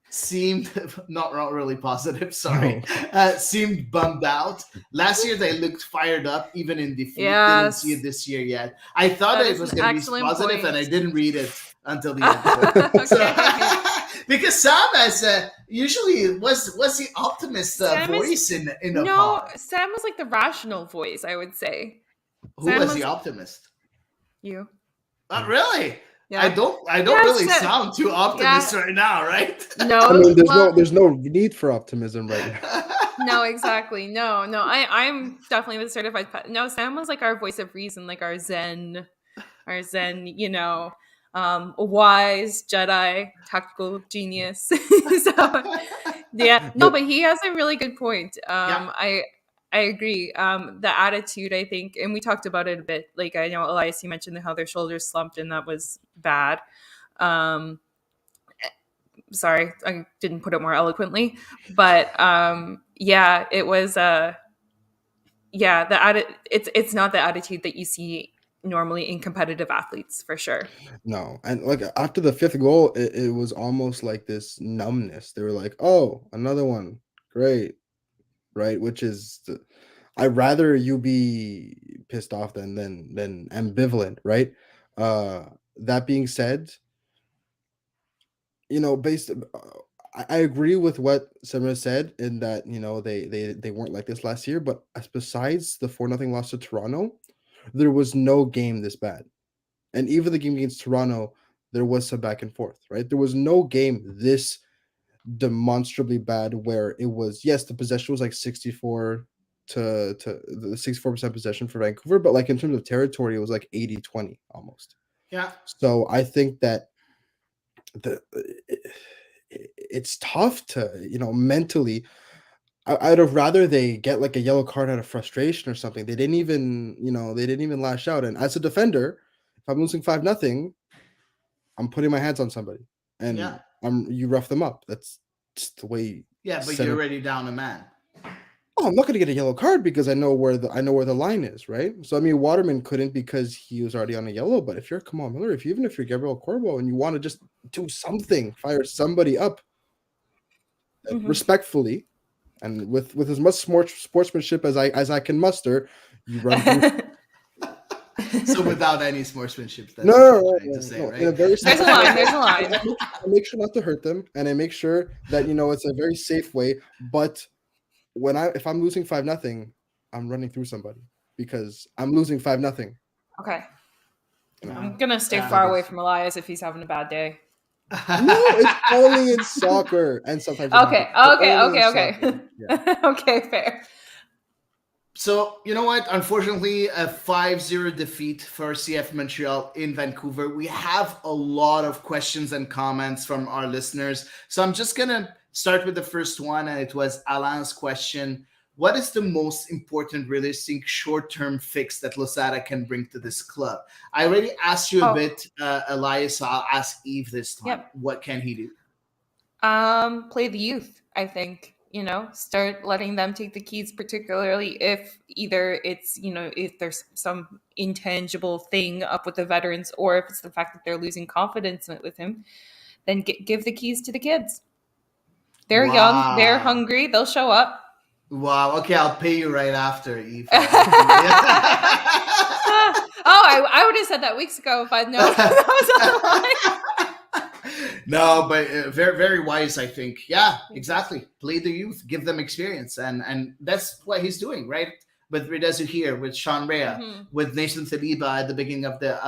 seemed not really positive, sorry. Seemed bummed out. Last year they looked fired up, even in defeat. Didn't see it this year yet. I thought it was going to be positive, and I didn't read it until the end. Because Sam has usually was the optimist voice in the pod. Sam was like the rational voice, I would say. Who was the optimist? You. Not really. Yeah. I don't really sound too optimistic right now, right? No, I mean, there's no need for optimism right now. No, exactly. No. I'm definitely the certified pet. No, Sam was like our voice of reason, like our Zen, wise Jedi, tactical genius. So, yeah, no, but he has a really good point. I agree. The attitude, I think, and we talked about it a bit. Like, I know, Elias, you mentioned how their shoulders slumped, and that was bad. Sorry, I didn't put it more eloquently, but it was. It's not the attitude that you see normally in competitive athletes, for sure. No, and like after the 5th goal, it was almost like this numbness. They were like, "Oh, another one, great." Right, which is, I'd rather you be pissed off than ambivalent, right? That being said, I agree with what Samuel said in that they weren't like this last year, but besides the 4-0 loss to Toronto, there was no game this bad, and even the game against Toronto, there was some back and forth, right? There was no game this demonstrably bad where it was, yes, the possession was like 64 to the 64% possession for Vancouver, but like in terms of territory, it was like 80-20 almost. Yeah. So I think that it's tough to, mentally. I'd have rather they get like a yellow card out of frustration or something. They didn't even lash out. And as a defender, if I'm losing 5-0, I'm putting my hands on somebody. And you rough them up. That's just the way. Yeah, but you're already down a man. Oh, I'm not going to get a yellow card because I know where the line is, right? So I mean, Waterman couldn't because he was already on a yellow. But if you're Kamal Miller, even if you're Gabriel Corbo and you want to just do something, fire somebody up respectfully and with as much sportsmanship as I can muster, you run through. So without any sportsmanship, that's no. Right? In a very there's a line. I make sure not to hurt them, and I make sure that it's a very safe way. But if I'm losing 5-0, I'm running through somebody because I'm losing 5-0. Okay, I'm gonna stay far away from Elias if he's having a bad day. No, it's only in soccer and sometimes. Okay. Yeah. Okay, fair. So, you know what? Unfortunately, a 5-0 defeat for CF Montreal in Vancouver. We have a lot of questions and comments from our listeners. So I'm just going to start with the first one. And it was Alain's question. What is the most important, realistic, short-term fix that Losada can bring to this club? I already asked you a bit, Elias. So I'll ask Eve this time. Yep. What can he do? Play the youth, I think. Start letting them take the keys, particularly if either it's, if there's some intangible thing up with the veterans, or if it's the fact that they're losing confidence with him, then give the keys to the kids. They're young, they're hungry, they'll show up. Wow. Okay, I'll pay you right after, Eve. I would have said that weeks ago if I'd known that was on the line. No, but very, very wise, I think. Yeah, exactly. Play the youth, give them experience, and that's what he's doing, right? With Redezu here, with Sean Rea, with Nathan Saliba at the beginning of the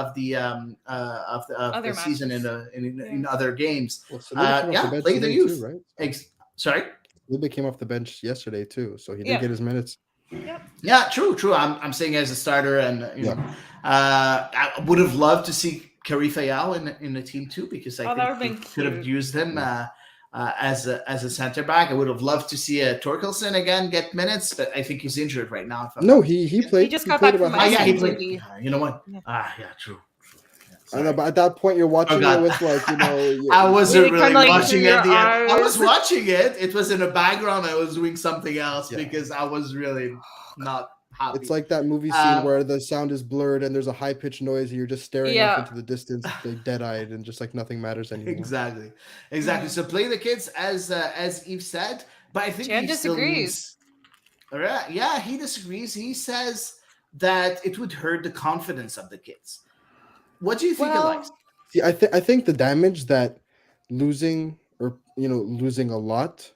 season in other games. Well, play the youth, too, right? Sorry. Saliba came off the bench yesterday too, so he did get his minutes. Yep. Yeah, true. I'm saying as a starter, and I would have loved to see Kareem Fayal in the team too, because I think could have used him as a center back. I would have loved to see Torkelson again get minutes, but I think he's injured right now. He played. He just got back from he played. You know what? Yeah. True. I know, but at that point you're watching it with I wasn't really watching it. I was watching it. It was in the background. I was doing something else because I was really not happy. It's like that movie scene where the sound is blurred and there's a high pitched noise and you're just staring off into the distance, like dead eyed, and just like nothing matters anymore. Exactly. So play the kids as Eve said, but I think Jan disagrees. Yeah, he disagrees. He says that it would hurt the confidence of the kids. What do you think, Elias? See, I think the damage that losing a lot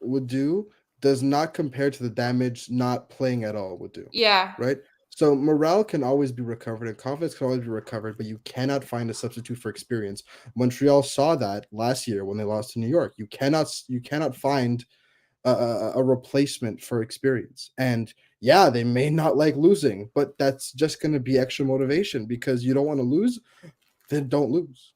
would do does not compare to the damage not playing at all would do. Yeah. Right? So morale can always be recovered and confidence can always be recovered, but you cannot find a substitute for experience. Montreal saw that last year when they lost to New York. You cannot find a replacement for experience. And yeah, they may not like losing, but that's just going to be extra motivation because you don't want to lose, then don't lose,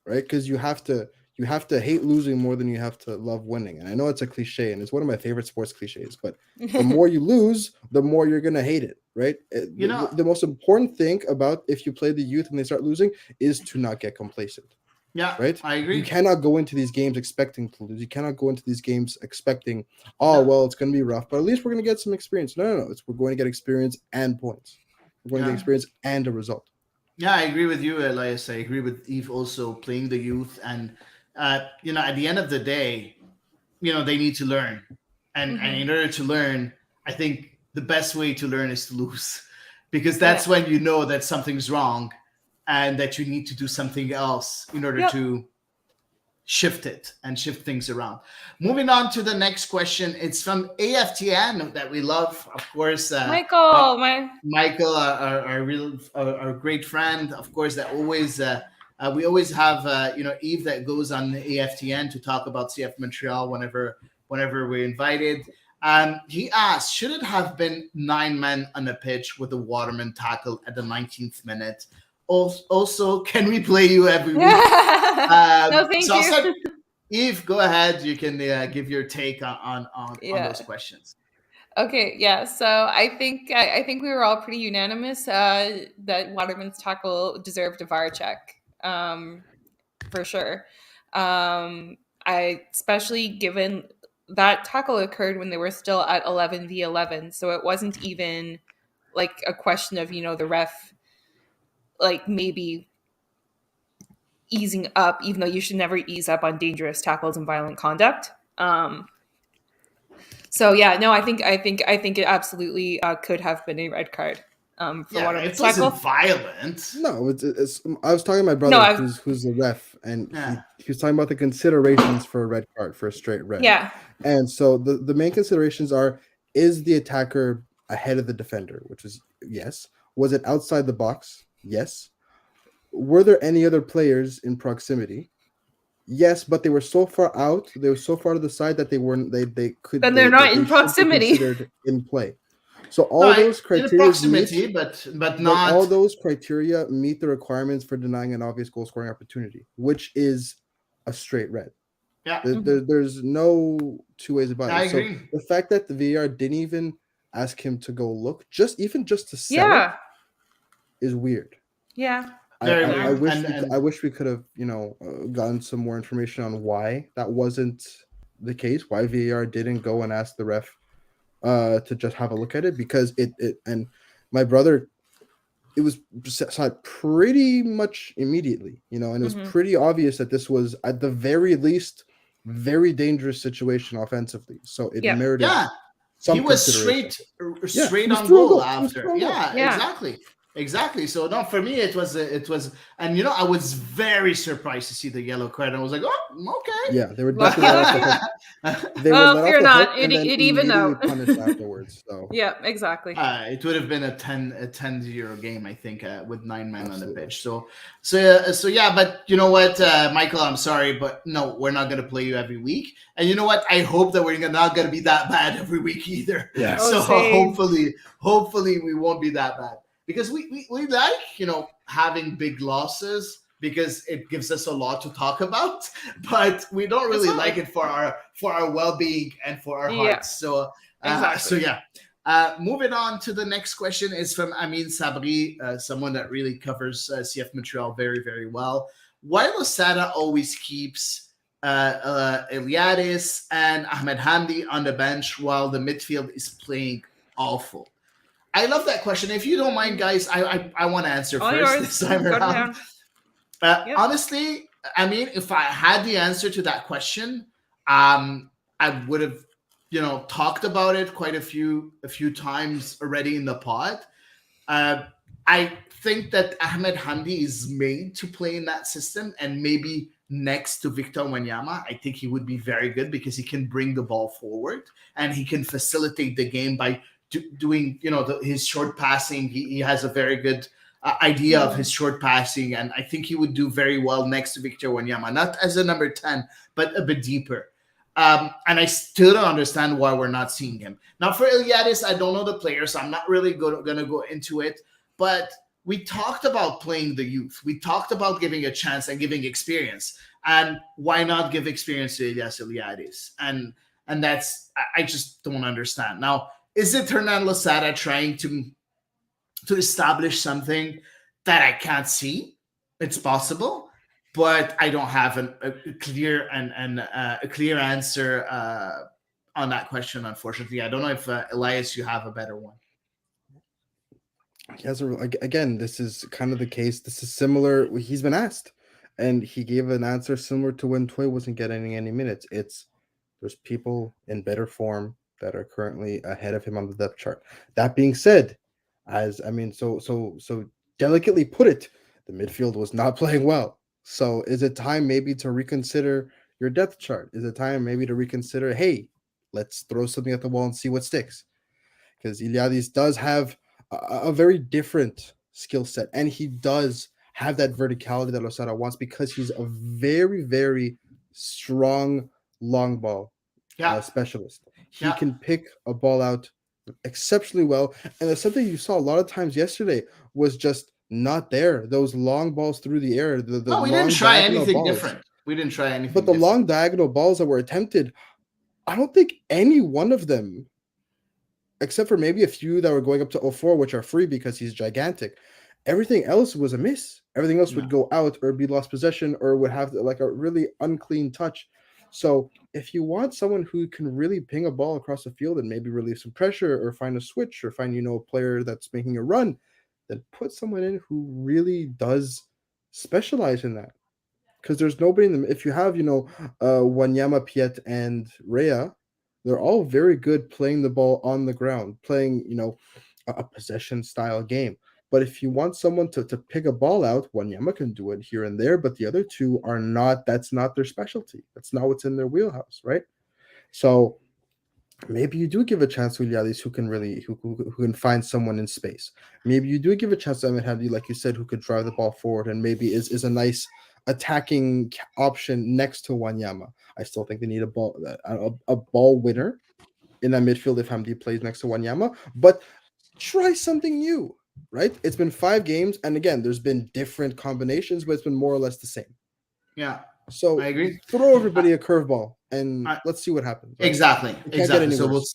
right? Because you have to hate losing more than you have to love winning. And I know it's a cliche, and it's one of my favorite sports cliches, but the more you lose, the more you're going to hate it, right? The most important thing about if you play the youth and they start losing is to not get complacent. Yeah, right. I agree. You cannot go into these games expecting to lose. You cannot go into these games expecting, well, it's going to be rough, but at least we're going to get some experience. No. We're going to get experience and points. We're going to get experience and a result. Yeah, I agree with you, Elias. I agree with Eve also playing the youth, and at the end of the day, they need to learn, and in order to learn, I think the best way to learn is to lose, because that's when you know that something's wrong. And that you need to do something else in order to shift it and shift things around. Moving on to the next question. It's from AFTN that we love, of course. Michael, Michael, our great friend, of course. That always we always have Eve that goes on the AFTN to talk about CF Montreal whenever we're invited. He asked, should it have been 9 men on the pitch with a Waterman tackle at the 19th minute? Also, can we play you every week? No, thank you. Eve, go ahead. You can give your take on those questions. Okay, yeah. So I think we were all pretty unanimous that Waterman's tackle deserved a VAR check, for sure. I especially given that tackle occurred when they were still at 11v11, so it wasn't even like a question of the ref like maybe easing up, even though you should never ease up on dangerous tackles and violent conduct. So yeah, no, I think it absolutely could have been a red card for Waterman's tackle. It wasn't violent. No, it's I was talking to my brother who's the ref, and he was talking about the considerations for a red card, for a straight red. Yeah. And so the main considerations are: is the attacker ahead of the defender? Which is yes. Was it outside the box? Yes. Were there any other players in proximity? Yes, but they were so far out, they were so far to the side that they weren't. They could. Then they're not in proximity. Considered in play. So all No, those in criteria meet, proximity, but but all not. those criteria meet the requirements for denying an obvious goal scoring opportunity, which is a straight red. Yeah, Mhm. There's no two ways about I it. So agree. the fact that the VAR didn't even ask him to go look, just to sell it, Yeah. is weird. Yeah. Very I weird. wish And I wish we could have gotten some more information on why that wasn't the case. Why VAR didn't go and ask the ref to just have a look at it, because it and my brother, it was saw it pretty much immediately, and it was Mhm. pretty obvious that this was at the very least very dangerous situation offensively. So it Yep. merited yeah, he some was consideration. Yeah, he straight was on through a goal goal. He was after. through a goal. Yeah, Yeah. exactly. So no, for me it was, and I was very surprised to see the yellow card. And I was like, oh, Yeah, they were Lucky, definitely let off the lucky. hook. They were Well, let off fear the hook not. and then It evened immediately out. punished afterwards. So Yeah, exactly. it would have been a 10-0 game, I think, with 9 men on the absolutely. pitch. So yeah, but you know what, Michael, I'm sorry, but no, we're not going to play you every week. And you know what? I hope that we're not going to be that bad every week either. Yes. Oh, So same. hopefully we won't be that bad, because we like having big losses, because it gives us a lot to talk about, but we don't It's really not like like it for our well-being and for our yeah, hearts. So exactly. yeah. Moving on to the next question is from Amin Sabri, someone that really covers CF Montreal very, very well. Why Losada always keeps Eliadis and Ahmed Hamdi on the bench while the midfield is playing awful? I love that question. If you don't mind, guys, I want to answer All first yours. this time Go around. down. Yep. Honestly, I mean, if I had the answer to that question, I would have, talked about it quite a few times already in the pod. Uh, I think that Ahmed Hamdi is made to play in that system, and maybe next to Victor Wanyama, I think he would be very good, because he can bring the ball forward and he can facilitate the game by doing, his short passing. He has a very good idea of Mhm. his short passing, and I think he would do very well next to Victor Wanyama, not as a number 10, but a bit deeper. And I still don't understand why we're not seeing him. Now, for Iliadis, I don't know the player, so I'm not really going to go into it. But we talked about playing the youth. We talked about giving a chance and giving experience. And why not give experience to Elias Iliadis? And I just don't understand. Now, is it Hernan Losada trying to establish something that I can't see? It's possible, but I don't have a clear and a clear answer on that question. Unfortunately, I don't know if Elias, you have a better one. He has again, this is kind of the case. This is similar. He's been asked, and he gave an answer similar to when Toy wasn't getting any minutes. It's there's people in better form that are currently ahead of him on the depth chart. That being said, as I mean, so delicately put it, the midfield was not playing well. So is it time maybe to reconsider your depth chart? Is it time maybe to reconsider? Hey, let's throw something at the wall and see what sticks, because Iliadis does have a very different skill set, and he does have that verticality that Losada wants, because he's a very, very strong long ball Yeah, specialist. He yeah. can pick a ball out exceptionally well, and that's something you saw a lot of times yesterday was just not there. Those long balls through the air, the No, we didn't long try diagonal anything balls, different. We didn't try but anything the different. long diagonal balls that were attempted, I don't think any one of them, except for maybe a few that were going up to 04, which are free because he's gigantic. Everything else was a miss. Everything else would No. go out or be lost possession or would have like a really unclean touch. So if you want someone who can really ping a ball across the field and maybe relieve some pressure or find a switch or find, a player that's making a run, then put someone in who really does specialize in that. Because there's nobody in them. If you have, Wanyama, Piet, and Rea, they're all very good playing the ball on the ground, playing, a possession style game. But if you want someone to pick a ball out, Wanyama can do it here and there, but the other two are not, that's not their specialty. That's not what's in their wheelhouse, right? So maybe you do give a chance to Iliadis who can really who can find someone in space. Maybe you do give a chance to Ahmed Hamdi, like you said, who could drive the ball forward and maybe is a nice attacking option next to Wanyama. I still think they need a ball winner in that midfield if Hamdi plays next to Wanyama. But try something new, right? It's been 5 games, and again, there's been different combinations, but it's been more or less the same. Yeah, I So agree. throw I, everybody a curveball and I, let's see what happens, right? exactly, It can't get exactly. any So worse.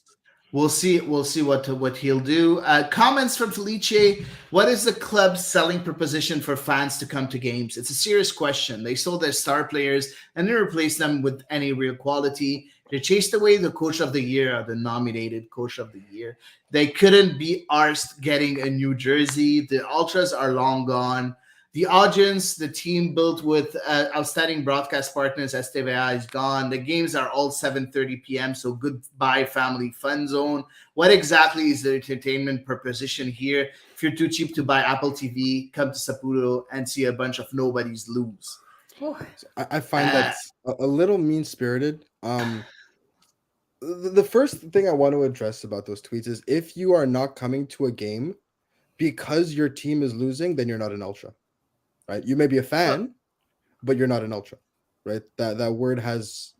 we'll see what he'll do. Comments from Felice. What is the club's selling proposition for fans to come to games? It's a serious question. They sold their star players and they replaced them with any real quality. They chased away the coach of the year, or the nominated coach of the year. They couldn't be arsed getting a new jersey. The ultras are long gone. The audience, the team built with outstanding broadcast partners, STVA is gone. The games are all 7:30 p.m. So goodbye, family fun zone. What exactly is the entertainment proposition here? If you're too cheap to buy Apple TV, come to Saputo and see a bunch of nobodies lose. Whew. So I find Uh, that's a little mean spirited. The first thing I want to address about those tweets is if you are not coming to a game because your team is losing, then you're not an ultra, right? You may be a fan, but you're not an ultra, right? That word has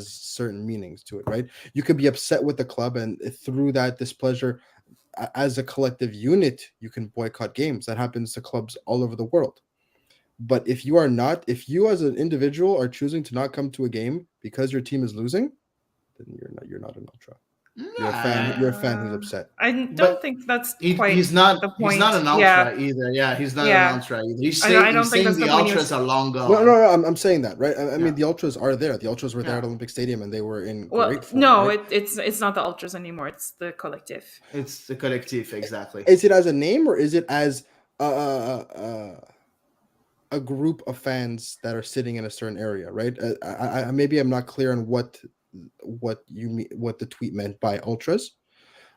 certain meanings to it, right? You could be upset with the club, and through that displeasure, as a collective unit, you can boycott games. That happens to clubs all over the world. But if you are not, if you as an individual are choosing to not come to a game because your team is losing, then you're not an ultra. You're a fan. You're a fan who's upset. I but don't think that's quite he's not the he's not point. an Yeah, ultra either. Yeah, he's not an yeah. ultra either. I don't He's think saying that's the the point he ultras was. are long No, no, gone. no. I'm saying that, right? I Yeah, mean, the ultras are there. The ultras were there at yeah. Olympic Stadium, and they were in Well, great form, no, right? it's not the ultras anymore. It's the collective. It's the collective, exactly. Is it as a name or is it as a group of fans that are sitting in a certain area, right? Maybe I'm not clear on what you mean, what the tweet meant by ultras,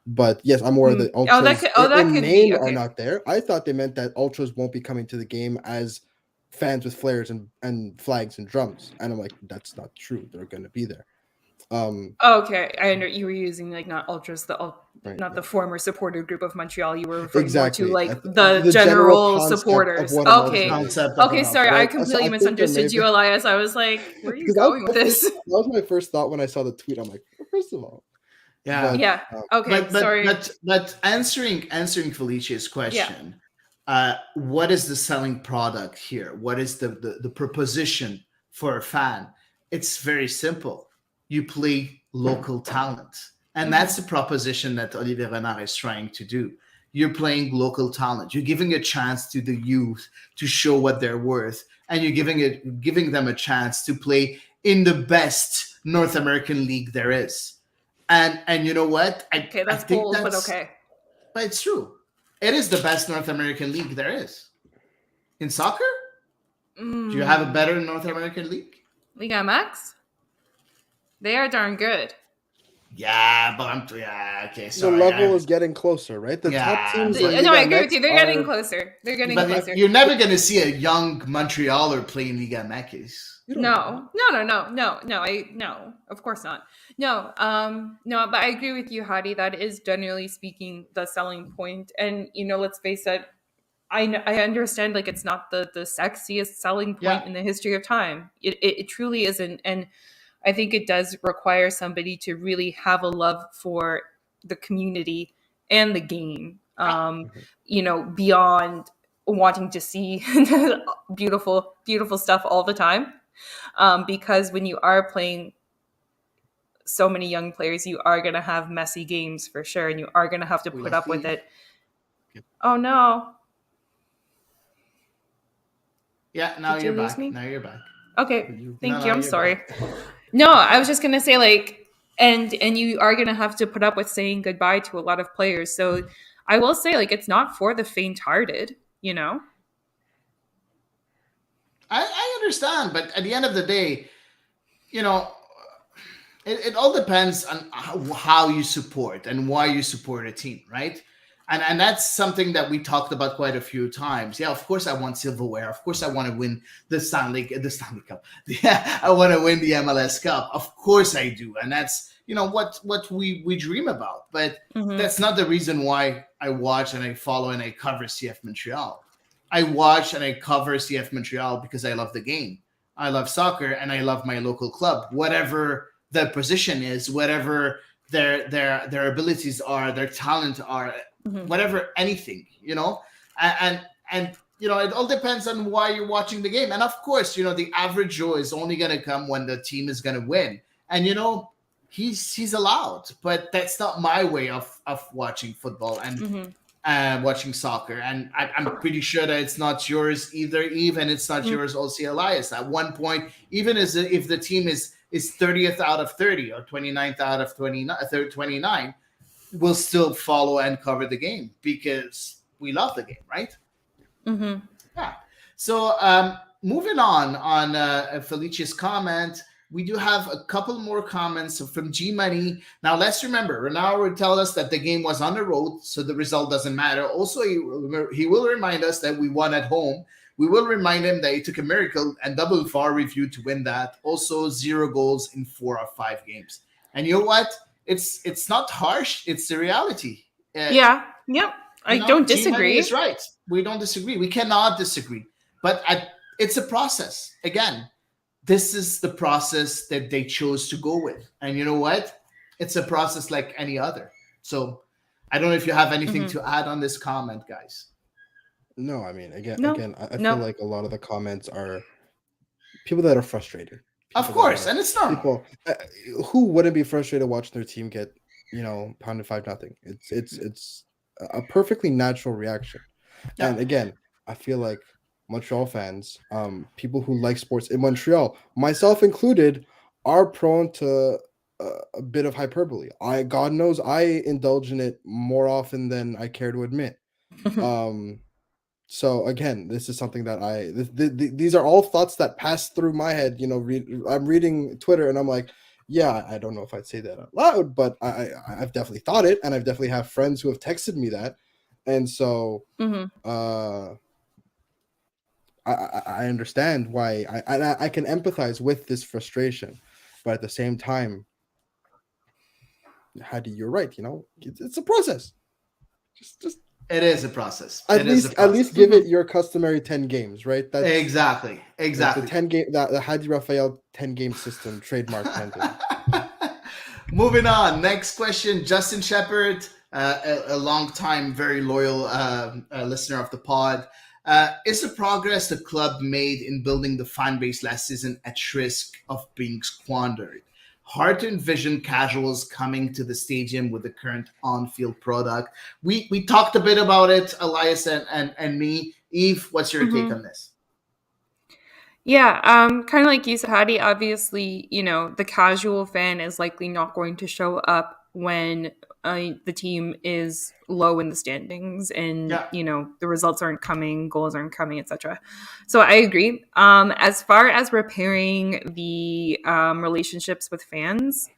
but yes, I'm aware that Oh, ultras that in could be name are okay. not there. I thought they meant that ultras won't be coming to the game as fans with flares and flags and drums, and I'm like, that's not true. They're going to be there. Oh, okay, I under you were using like not ultras, Right, not the right. former supporter group of Montreal. You were referring more to Exactly. like the The general general concept of supporters. what an ultra Okay, is, Concept of an okay, sorry, ultra. I right? So completely I think there may misunderstood have you, been Elias. I was like, where are you because going with this? that was my first thought when I saw the tweet. I'm like, first of all, Yeah. but Yeah. Okay. Sorry. But answering Felicia's Yeah. question, what is the selling product here? What is the proposition for a fan? It's very simple. You play local talent. And that's the proposition that Olivier Renard is trying to do. You're playing local talent. You're giving a chance to the youth to show what they're worth, and you're giving them a chance to play in the best North American league there is. And you know what? Okay, I that's think bold, but that's okay. but it's true. It is the best North American league there is. In soccer? Do you have a better North American league? Liga MX? They are darn good. Yeah, okay, the sorry. level is getting closer, right? The top Yeah, teams in but No, I Liga agree with MX you. They're getting are. closer. They're getting but closer. you're never gonna see a young Montrealer playing Liga MX. You don't know. No. Of course not. No. But I agree with you, Hadi. That is generally speaking the selling point. And let's face it. I understand like it's not the sexiest selling point Yeah, in the history of time. It truly isn't, and I think it does require somebody to really have a love for the community and the game. yeah. Beyond wanting to see beautiful stuff all the time. Because when you are playing so many young players, you are going to have messy games for sure, and you are going to have to We put lost up with Steve. it. Oh no! Yeah, now Did you're you lose back. me? Now you're back. Okay, No, thank no, you. I'm you're sorry. back. No, I was just gonna say like, and you are gonna have to put up with saying goodbye to a lot of players. So I will say like, it's not for the faint-hearted. I understand, but at the end of the day, you know, it all depends on how you support and why you support a team, right? And that's something that we talked about quite a few times. Yeah, of course I want silverware. Of course I want to win the Stanley Cup. Yeah, I want to win the MLS Cup. Of course I do, and that's what we dream about. But Mm-hmm. that's not the reason why I watch and I follow and I cover CF Montreal. I watch and I cover CF Montreal because I love the game. I love soccer and I love my local club. Whatever the position is, whatever their abilities are, their talent are, whatever, anything, and it all depends on why you're watching the game. And of course, the average Joe is only going to come when the team is going to win. And he's allowed, but that's not my way of watching football and watching soccer. And I'm pretty sure that it's not yours either, Eve, and it's not yours also, Elias. At one point, even if the team is 30th out of 30 or 29th out of 29, we'll still follow and cover the game because we love the game, right? Yeah. So moving on Felicia's comment, we do have a couple more comments from G Money. Now let's remember, Ronaldo would tell us that the game was on the road, so the result doesn't matter. Also, he will remind us that we won at home. We will remind him that it took a miracle and double VAR review to win that. Also, 0 goals in 4 of 5 games. And you know what? It's not harsh. It's the reality. Yep. I don't disagree. Is right. We don't disagree. We cannot disagree. But it's a process. Again, this is the process that they chose to go with. And you know what? It's a process like any other. So I don't know if you have anything to add on this comment, guys. No, I mean, again, I feel like a lot of the comments are people that are frustrated. Of course, and it's normal. People who wouldn't be frustrated watching their team get, pounded 5-0. It's a perfectly natural reaction. Yeah. And again, I feel like Montreal fans, people who like sports in Montreal, myself included, are prone to a bit of hyperbole. God knows I indulge in it more often than I care to admit. So again, this is something that these are all thoughts that pass through my head. I'm reading Twitter and I'm like, yeah, I don't know if I'd say that out loud, but I've definitely thought it, and I've definitely have friends who have texted me that, and so I understand why I can empathize with this frustration, but at the same time, Hady, you're right. It's a process. Just. It is a process. At least give it your customary 10 games, right? That's exactly. The 10 game, the Hady Raphael 10-game system trademark pending. Moving on. Next question, Justin Shepard, a long time, very loyal listener of the pod. Is the progress the club made in building the fan base last season at risk of being squandered? Hard to envision casuals coming to the stadium with the current on-field product. We talked a bit about it, Elias and me. Eve, what's your take on this? Yeah, kind of like you said, Hady, obviously, the casual fan is likely not going to show up when the team is low in the standings and, the results aren't coming, goals aren't coming, etc. So I agree. As far as repairing the relationships with fans,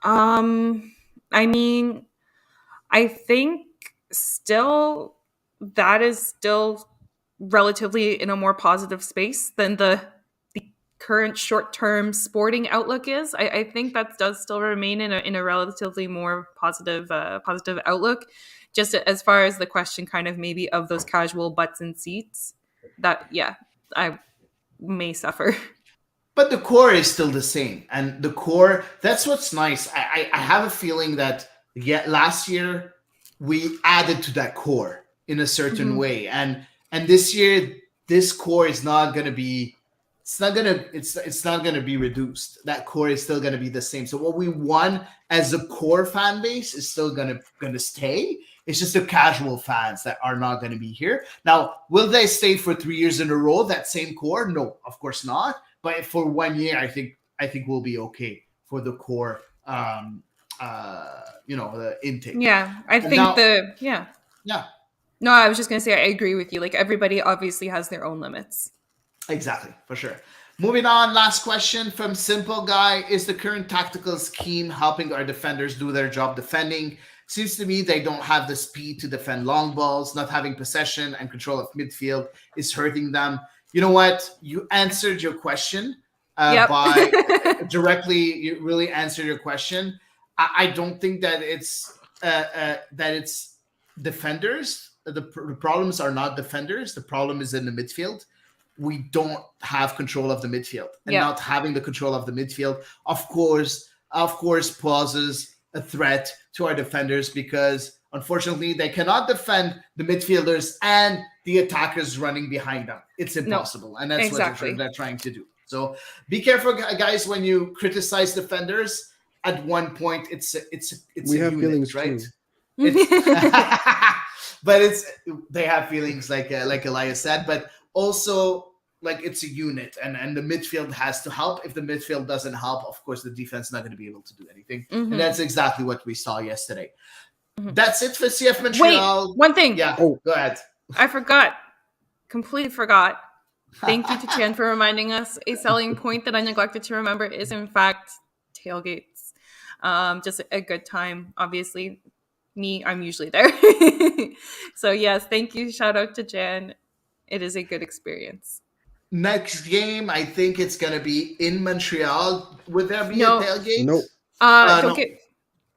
I mean, I think still that is still relatively in a more positive space than the current short-term sporting outlook is. I think that does still remain in a relatively more positive outlook. Just as far as the question kind of maybe of those casual butts in seats, that I may suffer. But the core is still the same, and the core, that's what's nice. I have a feeling that last year we added to that core in a certain way, and this year this core is not going to be. It's not gonna be reduced. That core is still gonna be the same. So what we won as a core fan base is still gonna stay. It's just the casual fans that are not gonna be here. Now, will they stay for 3 years in a row? That same core? No, of course not. But for 1 year, I think we'll be okay for the core. The intake. Yeah, I think Yeah. No, I was just gonna say I agree with you. Like everybody obviously has their own limits. Exactly, for sure. Moving on, last question from Simple Guy. Is the current tactical scheme helping our defenders do their job defending? Seems to me they don't have the speed to defend long balls. Not having possession and control of midfield is hurting them. You know what? You answered your question by directly. You really answered your question. I don't think that it's defenders. The problems are not defenders. The problem is in the midfield. We don't have control of the midfield, and not having the control of the midfield, of course, poses a threat to our defenders because Unfortunately, they cannot defend the midfielders and the attackers running behind them. It's No, impossible, and that's what exactly. they're trying to do. So be careful, guys, when you criticize defenders. At one point, it's We a have unit, feelings right? too. It's but they have feelings like Elias said, but also like it's a unit, and the midfield has to help. If the midfield doesn't help, of course the defense is not going to be able to do anything, and that's exactly what we saw yesterday. That's it for CF Wait, Montreal. one thing. Yeah, Oh. go ahead. I forgot. Completely forgot. Thank you to Chen for reminding us. A selling point that I neglected to remember is, in fact, tailgates. Just a good time. Obviously, I'm usually there. So, yes, thank you. Shout out to Jen. It is a good experience. Next game, I think it's going to be in Montreal. Would there be No. a tailgate? Nope. Don't No. get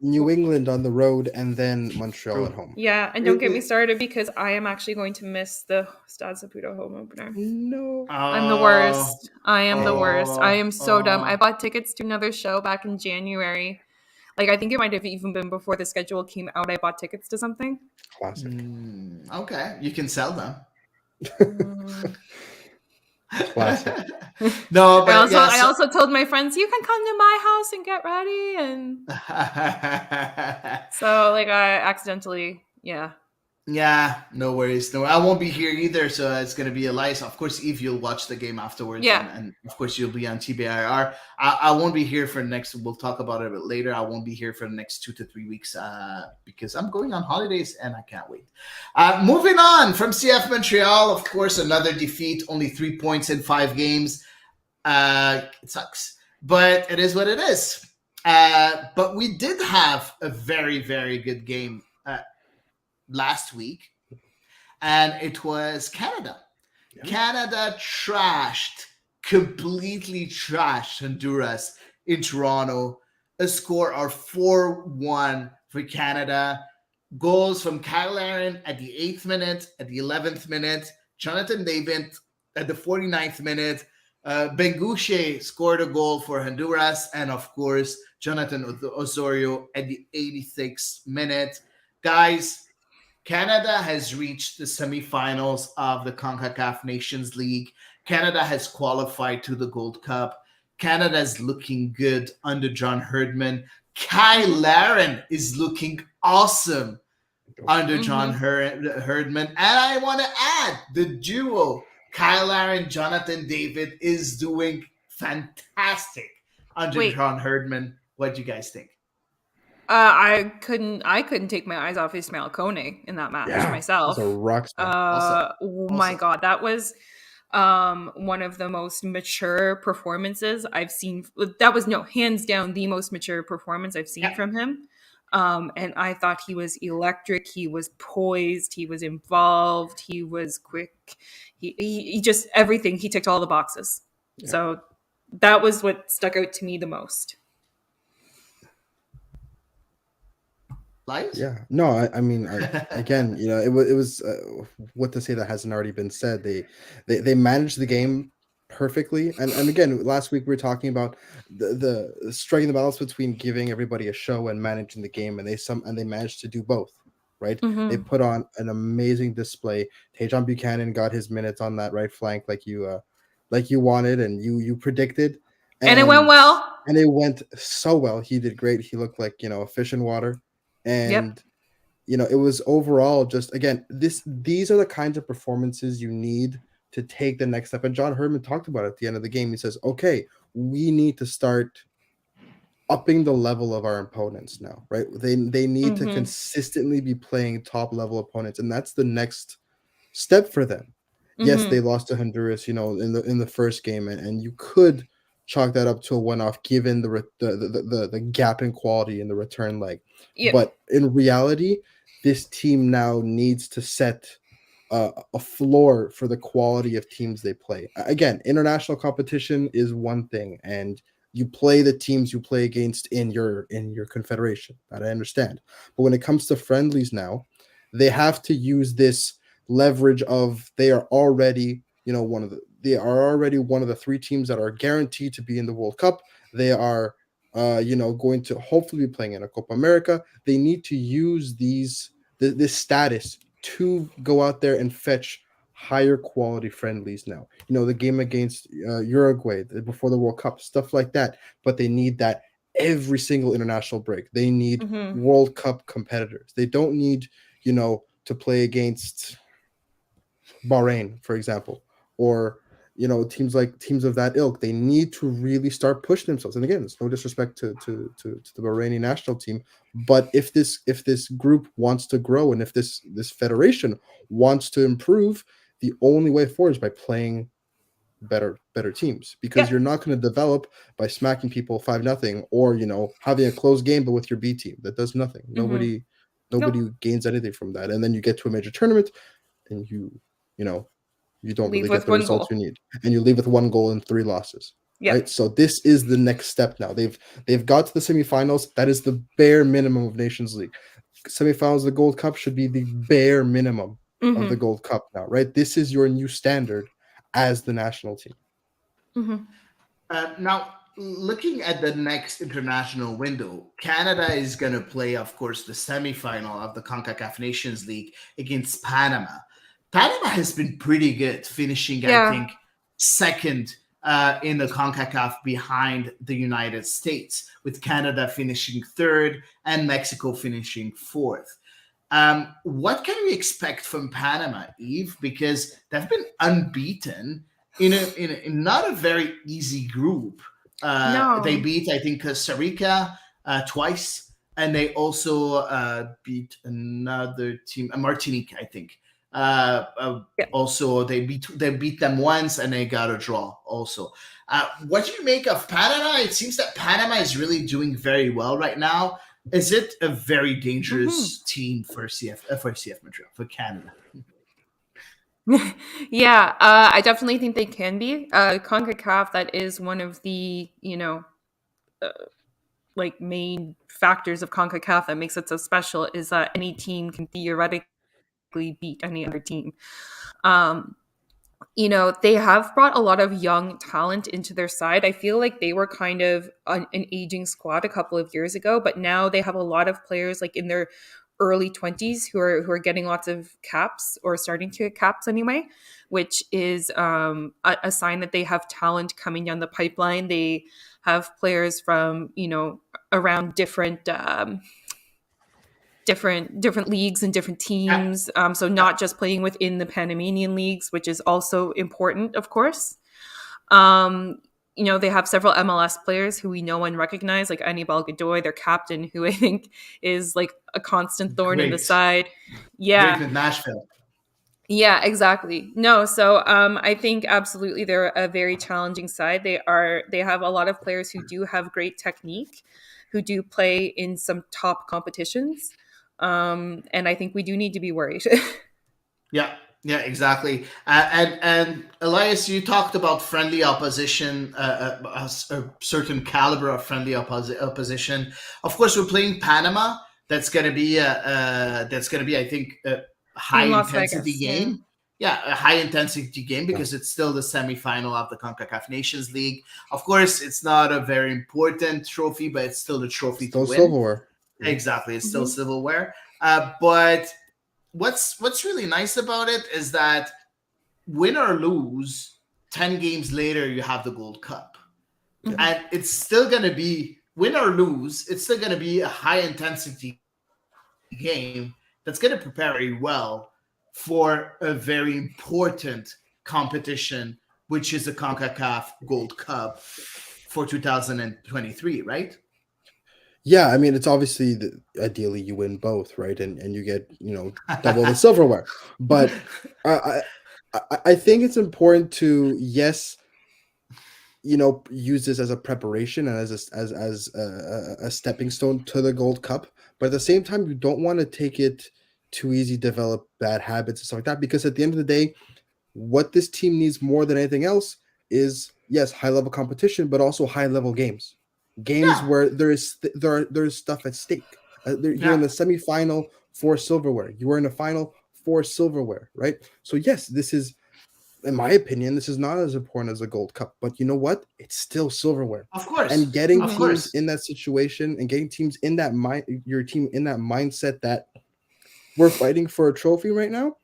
New England on the road and then Montreal at home. Yeah, and don't get me started because I am actually going to miss the Stade Saputo home opener. No. I'm the worst. I am the worst. I am so dumb. I bought tickets to another show back in January. Like, I think it might have even been before the schedule came out. I bought tickets to something. Classic. Okay, you can sell them. Classic. No, but I also told my friends, you can come to my house and get ready. And so, like, I accidentally, Yeah, no worries. No, I won't be here either, so it's going to be Elias. Of course, Eve, you'll watch the game afterwards, Yeah. and of course, you'll be on TBIR. I won't be here for the next. We'll talk about it a bit later. I won't be here for the next 2 to 3 weeks because I'm going on holidays and I can't wait. Moving on from CF Montreal, of course, another defeat. Only 3 points in 5 games. It sucks, but it is what it is. But we did have a very, very good game last week, and it was Canada. Yeah. Canada completely trashed Honduras in Toronto. A score of 4-1 for Canada. Goals from Kyle Aaron at the 8th minute, at the 11th minute, Jonathan David at the 49th minute. Benguche scored a goal for Honduras, and of course, Jonathan Osorio at the 86th minute. Guys, Canada has reached the semifinals of the CONCACAF Nations League. Canada has qualified to the Gold Cup. Canada is looking good under John Herdman. Kyle Larin is looking awesome under John Herdman. And I want to add the duo, Kyle Larin, Jonathan David, is doing fantastic under John Herdman. What do you guys think? I couldn't take my eyes off Ismail Kone in that match myself. It was a rock star. My God, that was one of the most mature performances I've seen. That was hands down the most mature performance I've seen from him. And I thought he was electric. He was poised. He was involved. He was quick. He just everything. He ticked all the boxes. Yeah. So that was what stuck out to me the most. Light? Yeah, no, I mean, again, it was what to say that hasn't already been said. They managed the game perfectly, and again, last week we were talking about the striking the balance between giving everybody a show and managing the game, and they managed to do both, right? They put on an amazing display. Tajon Buchanan got his minutes on that right flank, like you wanted and you predicted, and it went well. And it went so well. He did great. He looked like a fish in water. And it was overall just, again, these are the kinds of performances you need to take the next step. And John Herdman talked about it at the end of the game. He says, okay, we need to start upping the level of our opponents now, right? They need to consistently be playing top level opponents, and that's the next step for them. Yes, they lost to Honduras, in the first game, and you could chalk that up to a one-off given the gap in quality in the return leg. Yep. But in reality, this team now needs to set a floor for the quality of teams they play. Again, international competition is one thing, and you play the teams you play against in your confederation. That I understand. But when it comes to friendlies now, they have to use this leverage of they are already one of the 3 teams that are guaranteed to be in the World Cup. They are going to hopefully be playing in a Copa America. They need to use these this status to go out there and fetch higher quality friendlies now. The game against Uruguay before the World Cup, stuff like that. But they need that every single international break. They need Hmm. World Cup competitors. They don't need, to play against Bahrain, for example, or teams of that ilk. They need to really start pushing themselves. And again, it's no disrespect to the Bahraini national team, but if this group wants to grow, and if this federation wants to improve, the only way forward is by playing better teams, because Yeah. you're not going to develop by smacking people 5-0, or having a close game but with your B team that does nothing. Hmm. Nobody No, gains anything from that, and then you get to a major tournament and you know you don't really leave get with the one results you goal. need, and you leave with 1 goal and 3 losses. Yeah. Right, so this is the next step now. They've got to the semifinals. That is the bare minimum of Nations League. Semifinals of the Gold Cup should be the bare minimum of the Hmm. Gold Cup now, right? This is your new standard as the national team. Hmm. Now, looking at the next international window, Canada is going to play, of course, the semifinal of the CONCACAF Nations League against Panama. Panama has been pretty good, finishing, I Yeah. think, second in the CONCACAF behind the United States, with Canada finishing third and Mexico finishing fourth. What can we expect from Panama, Eve? Because they've been unbeaten in not a very easy group. They No. beat, I think, Costa Rica twice, and they also beat another team, Martinique, I think. Yeah. Also, they beat them once, and they got a draw. Also, what do you make of Panama? It seems that Panama is really doing very well right now. Is it a very Hmm. dangerous team for CF Montreal, for Canada? Yeah, I definitely think they can be. CONCACAF, that is one of the, uh, like main factors of CONCACAF that makes it so special, is that any team can theoretically beat any other team. Um, they have brought a lot of young talent into their side. I feel like they were kind of an aging squad a couple of years ago, but now they have a lot of players like in their early 20s who are getting lots of caps, or starting to get caps anyway, which is a sign that they have talent coming down the pipeline. They have players from around different leagues and different Yeah, teams. So yeah, not just playing within the Panamanian leagues, which is also important, of course. Um, they have several MLS players who we know and recognize, like Anibal Godoy, their captain, who I think is like a constant thorn in the great, side. great Yeah, with Nashville. yeah, exactly. No, so I think absolutely they're a very challenging side. They have a lot of players who do have great technique, who do play in some top competitions, and I think we do need to be worried. Yeah, yeah, exactly. And Elias, you talked about friendly opposition, a certain caliber of friendly opposition. Of course, we're playing Panama. That's gonna be, I think, a high In Las intensity Vegas, yeah. game. Yeah, a high intensity game, Yeah. because it's still the semifinal of the CONCACAF Nations League. Of course, it's not a very important trophy, but it's still a trophy to Still win. silverware. Yeah. Exactly, it's still Hmm. silverware. But what's really nice about it is that, win or lose, 10 games later you have the Gold Cup, Yeah. Hmm. and it's still going to be, win or lose, it's still going to be a high intensity game that's going to prepare you well for a very important competition, which is the CONCACAF Gold Cup for 2023, right? Yeah, I mean, it's obviously ideally you win both, right? And you get double the silverware. But I I think it's important to, yes, use this as a preparation and as a stepping stone to the Gold Cup. But at the same time, you don't want to take it too easy, develop bad habits and stuff like that. Because at the end of the day, what this team needs more than anything else is, yes, high level competition, but also high level games Yeah, where there is stuff at stake. You're in yeah, the semifinal for silverware. You are in the final for silverware, right? So yes, this is, in my opinion, this is not as important as a Gold Cup, but you know what? It's still silverware. of And course, getting of Hmm. teams course. in that situation, and getting teams in that your team in that mindset that we're fighting for a trophy right now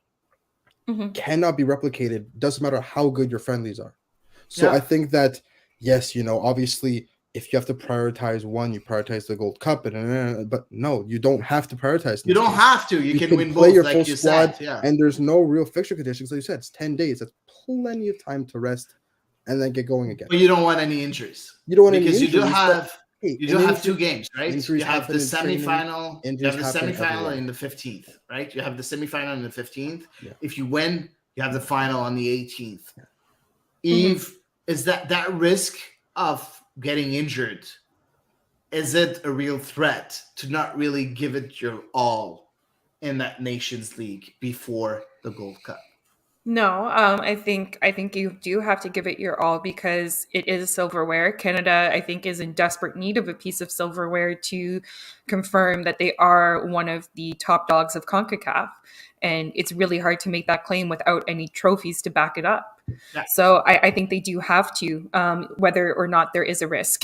Mhm. cannot be replicated. Doesn't matter how good your friendlies are. So I Yeah. think that yes, obviously, if you have to prioritize one, you prioritize the Gold Cup, but no, you don't have to prioritize in You this don't case. have to. You You can can win play both, your full like you said. squad, Yeah. and there's no real fixture conditions. Like you said, it's 10 days. That's plenty of time to rest and then get going again. But you don't want any injuries You don't want any because injuries, but hey, you do an have injury, two games, right? You injuries have the happen in training. semifinal. You have Injuries the happen semifinal everywhere. in the 15th, right? You have the semifinal on the 15th. Yeah. If you win, you have the final on the 18th. Mhm. Eve, is that risk of getting injured? Is it a real threat to not really give it your all in that Nations League before the Gold Cup? No, I think you do have to give it your all because it is silverware. Canada, I think, is in desperate need of a piece of silverware to confirm that they are one of the top dogs of CONCACAF, and it's really hard to make that claim without any trophies to back it up. Yeah. So I think they do have to, whether or not there is a risk.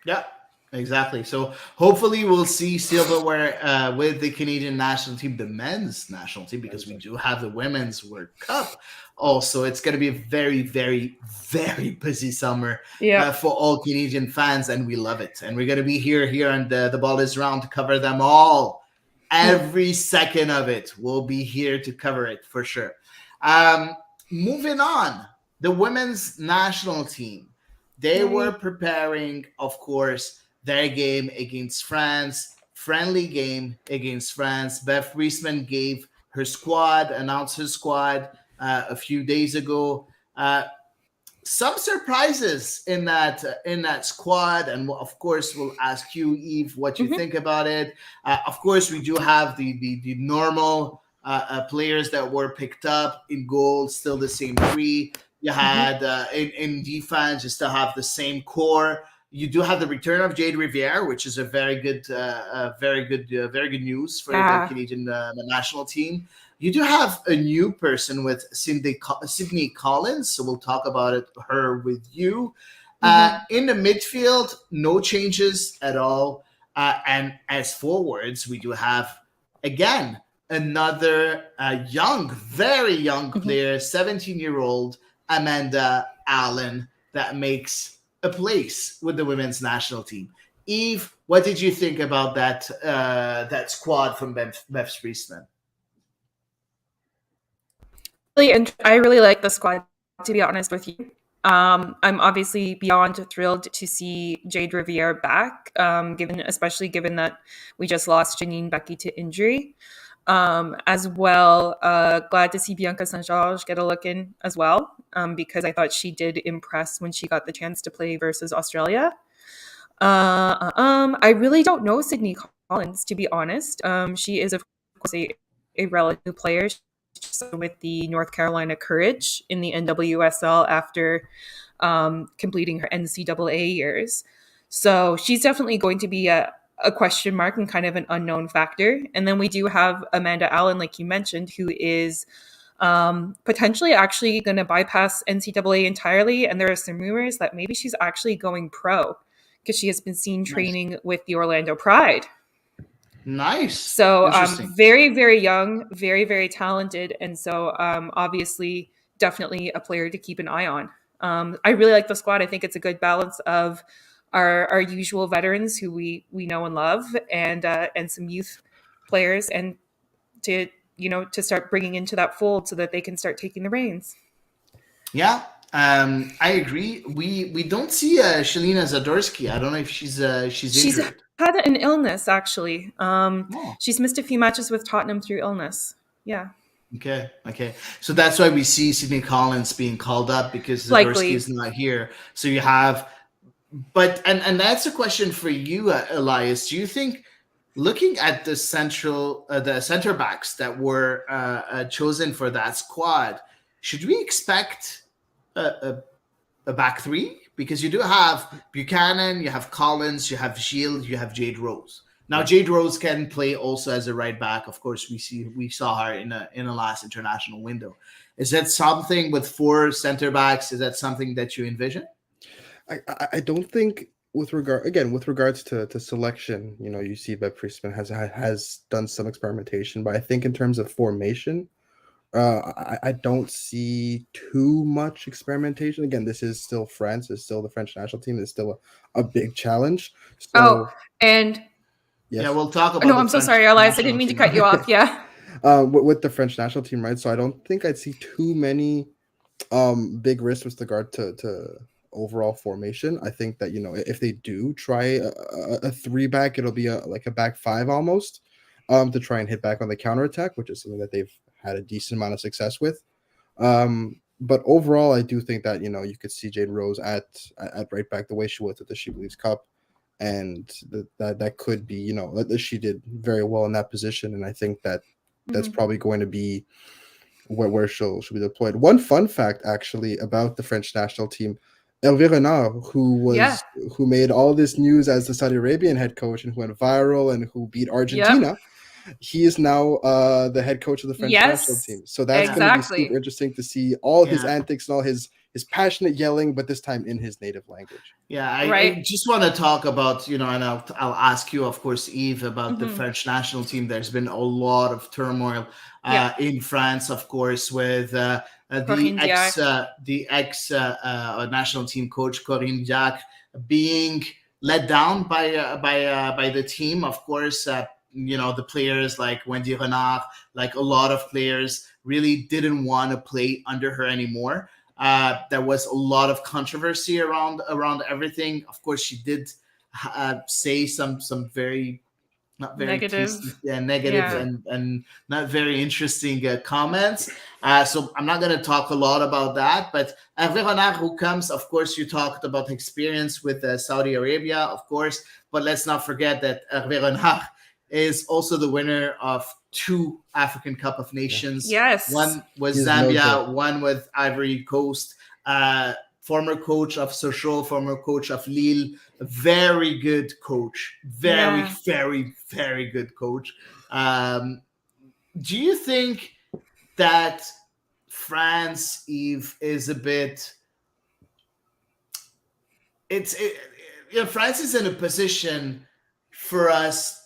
Yeah, exactly. So hopefully we'll see silverware with the Canadian national team, the men's national team, because we do have the women's World Cup. Also, it's going to be a very, very, very busy summer Yeah. for all Canadian fans, and we love it. And we're going to be here on the Ball is Round to cover them all. Every second of it, we'll be here to cover it for sure. Moving on, the women's national team. They were preparing, of course, their game against France, friendly game against France. Beth Friesman gave her squad, announced her squad a few days ago. Some surprises in that squad, and of course, we'll ask you, Eve, what you Mhm. think about it. Of course, we do have the normal players that were picked up in goal, still the same three. You had in defense, you still have the same core. You do have the return of Jade Riviere, which is a very good news for the Yeah. Canadian national team. You do have a new person with Sydney Collins, so we'll talk about her with you. In the midfield, no changes at all. And as forwards, we do have, again, another very young player, 17-year-old Amanda Allen, that makes a place with the women's national team. Eve, what did you think about that squad from Beth Friesman? I really like the squad, to be honest with you. I'm obviously beyond thrilled to see Jade Riviere back, especially given that we just lost Janine Becky to injury. As well, glad to see Bianca St. Georges get a look in as well, because I thought she did impress when she got the chance to play versus Australia. I really don't know Sydney Collins, to be honest. She is, of course, a relative new player. She's with the North Carolina Courage in the NWSL after completing her NCAA years. So she's definitely going to be a question mark and kind of an unknown factor. And then we do have Amanda Allen, like you mentioned, who is potentially actually going to bypass NCAA entirely. And there are some rumors that maybe she's actually going pro because she has been seen training with the Orlando Pride. Nice. So Interesting. very, very young, very, very talented. And so obviously definitely a player to keep an eye on. I really like the squad. I think it's a good balance of our usual veterans who we know and love and some youth players and to start bringing into that fold so that they can start taking the reins. Yeah, I agree. We don't see Shalina Zadorsky. I don't know if she's injured. Had an illness actually. She's missed a few matches with Tottenham through illness. Yeah. Okay. So that's why we see Sydney Collins being called up because Zadorsky is not here. So you have, but and that's a question for you, Elias. Do you think, looking at the center backs that were chosen for that squad, should we expect a back three? Because you do have Buchanan, you have Collins, you have Shield, you have Jade Rose. Now Jade Rose can play also as a right back. Of course, we saw her in a last international window. Is that something with four center backs? Is that something that you envision? I don't think with regards to selection, you see that Priestman has done some experimentation, but I think in terms of formation, I don't see too much experimentation. Again, this is still France, it's still the French national team, it's still a big challenge. Oh, So and Yeah, yes. we'll talk about no, the I'm so French sorry, Elias. I didn't national mean to team cut now. you off. Yeah. With the French national team, right? So I don't think I'd see too many big risks with regard to overall formation. I think that if they do try a three back, it'll be like a back five almost, to try and hit back on the counterattack, which is something that they've had a decent amount of success with. But overall, I do think that you could see Jade Rose at right back the way she was at the She Believes Cup, and that could be that she did very well in that position, and I think that that's Mhm. probably going to be where she'll be deployed. One fun fact actually about the French national team. Hervé Renard, Yeah. who made all this news as the Saudi Arabian head coach and who went viral and who beat Yep. Argentina, he is now the head coach of the French national Yes. team. So that's Yeah. going to be super Exactly. interesting to see all his Yeah. antics and all his passionate yelling, but this time in his native language. Yeah, I Right. just want to talk about, and I'll ask you, of course, Eve, about the Mhm. French national team. There's been a lot of turmoil Yeah. in France, of course, with Corinne Diacre. the ex national team coach Corinne Diacre being let down by the team. Of course, the players like Wendy Renard, like a lot of players, really didn't want to play under her anymore. There was a lot of controversy around everything. Of course, she did say some very not very tasty, Negative. negative Yeah. and not very interesting comments. So I'm not going to talk a lot about that. But Hervé Renard, who comes, of course, you talked about experience with Saudi Arabia, of course, but let's not forget that Hervé Renard is also the winner of 2 African Cup of Nations. Yes. One was He is no Zambia, joke. one with Ivory Coast. Former coach of Sochaux, former coach of Lille, very good coach, very, Yeah. very, very good coach. Do you think that France, Eve, is a bit? France is in a position for us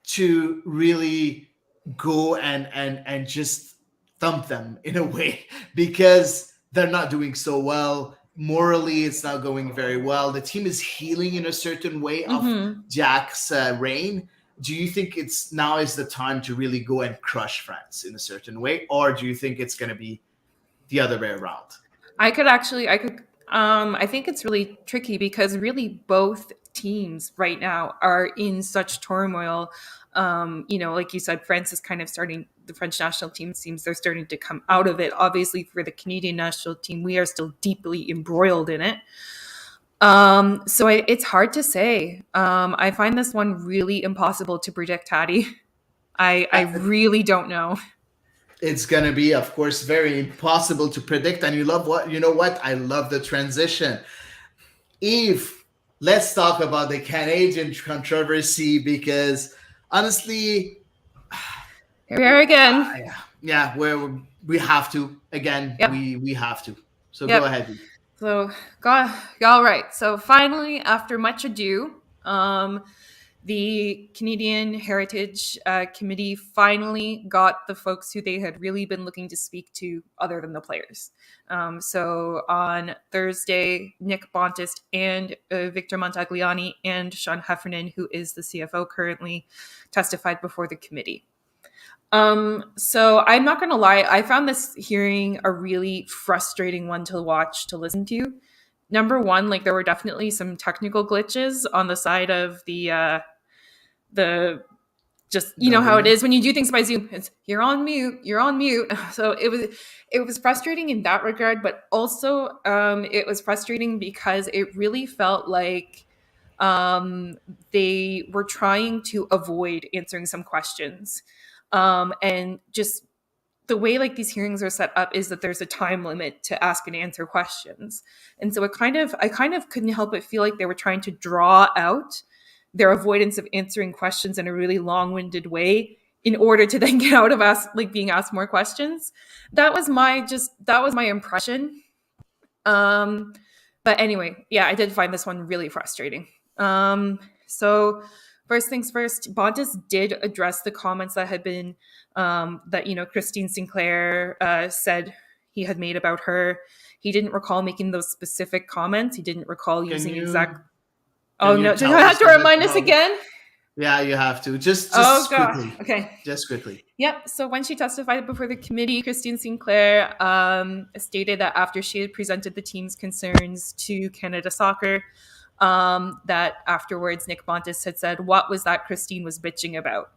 to really go and just thump them in a way because they're not doing so well morally. It's not going very well. The team is healing in a certain way of Mm-hmm. Jack's reign. Do you think it's now is the time to really go and crush France in a certain way, or do you think it's going to be the other way around? I think it's really tricky because really both teams right now are in such turmoil. Like you said, France is kind of starting, the French national team seems they're starting to come out of it. Obviously, for the Canadian national team, we are still deeply embroiled in it. So it's hard to say. I find this one really impossible to predict, Hattie. I really don't know. It's gonna be, of course, very impossible to predict. And you know what? I love the transition. Eve, let's talk about the Canadian controversy because honestly, Here we are again. yeah, we have to again. Yep. We have to. So Yep. go ahead. Eve. So, all right. So finally, after much ado, the Canadian Heritage Committee finally got the folks who they had really been looking to speak to, other than the players. So on Thursday, Nick Bontist and Victor Montagliani and Sean Heffernan, who is the CFO currently, testified before the committee. So I'm not going to lie, I found this hearing a really frustrating one to watch, to listen to. Number one, like there were definitely some technical glitches on the side of the just you know how it is when you do things by Zoom. It's you're on mute. So it was frustrating in that regard, but also it was frustrating because it really felt like they were trying to avoid answering some questions. And just the way like these hearings are set up is that there's a time limit to ask and answer questions. And so I kind of couldn't help but feel like they were trying to draw out their avoidance of answering questions in a really long-winded way in order to then get out of being asked more questions. That was my impression. But anyway, yeah, I did find this one really frustrating. So first things first, Bontis did address the comments that had been that Christine Sinclair said he had made about her. He didn't recall making those specific comments. He didn't recall Can using you exact. can Oh you no! Did tell I have us to a bit remind us about? again? Yeah, you have to. Just Oh god. quickly. Okay. Just quickly. Yep. So when she testified before the committee, Christine Sinclair stated that after she had presented the team's concerns to Canada Soccer, that afterwards Nick Bontis had said, "What was that Christine was bitching about?"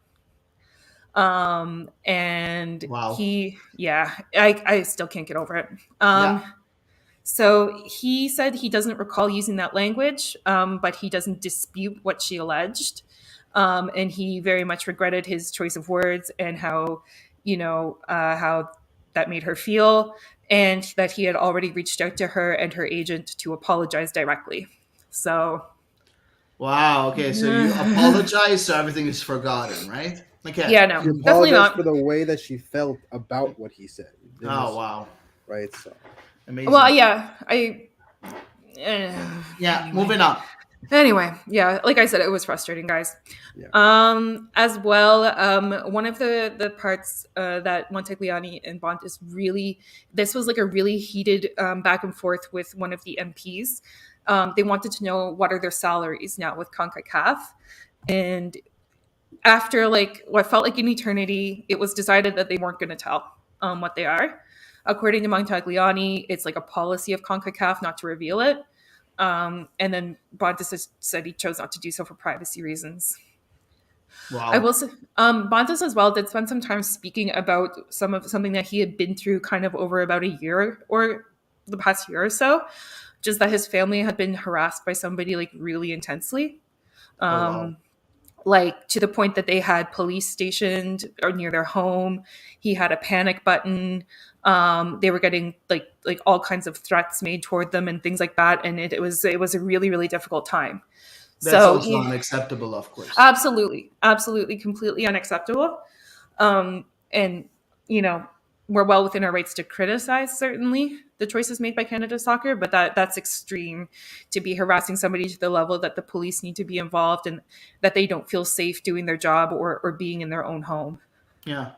And Wow. I still can't get over it. Yeah. So he said he doesn't recall using that language, but he doesn't dispute what she alleged. And he very much regretted his choice of words and how that made her feel, and that he had already reached out to her and her agent to apologize directly. So, Wow. Okay. So you apologize, so everything is forgotten, right? Okay. yeah, no, She definitely apologized for not. the way that she felt about what he said. Oh wow. Right. So Well, Amazing. yeah, Yeah. Moving on. Anyway, yeah, like I said, it was frustrating, guys. yeah. As well, one of the parts that Montagliani and Bontis really, this was like a really heated back and forth with one of the MPs. They wanted to know what are their salaries now with CONCACAF, and after like what felt like an eternity, it was decided that they weren't going to tell what they are. According to Montagliani, it's like a policy of CONCACAF not to reveal it. And then Bontis said he chose not to do so for privacy reasons. I Wow. will say, Bontis as well did spend some time speaking about something that he had been through kind of over about a year or the past year or so, just that his family had been harassed by somebody like really intensely. Oh wow. Like to the point that they had police stationed or near their home. He had a panic button. They were getting like all kinds of threats made toward them and things like that, and it was a really really difficult time. That's So also yeah, unacceptable, of course. absolutely, completely unacceptable. And you know, we're well within our rights to criticize certainly the choices made by Canada Soccer, but that's extreme to be harassing somebody to the level that the police need to be involved and that they don't feel safe doing their job or being in their own home. Yeah.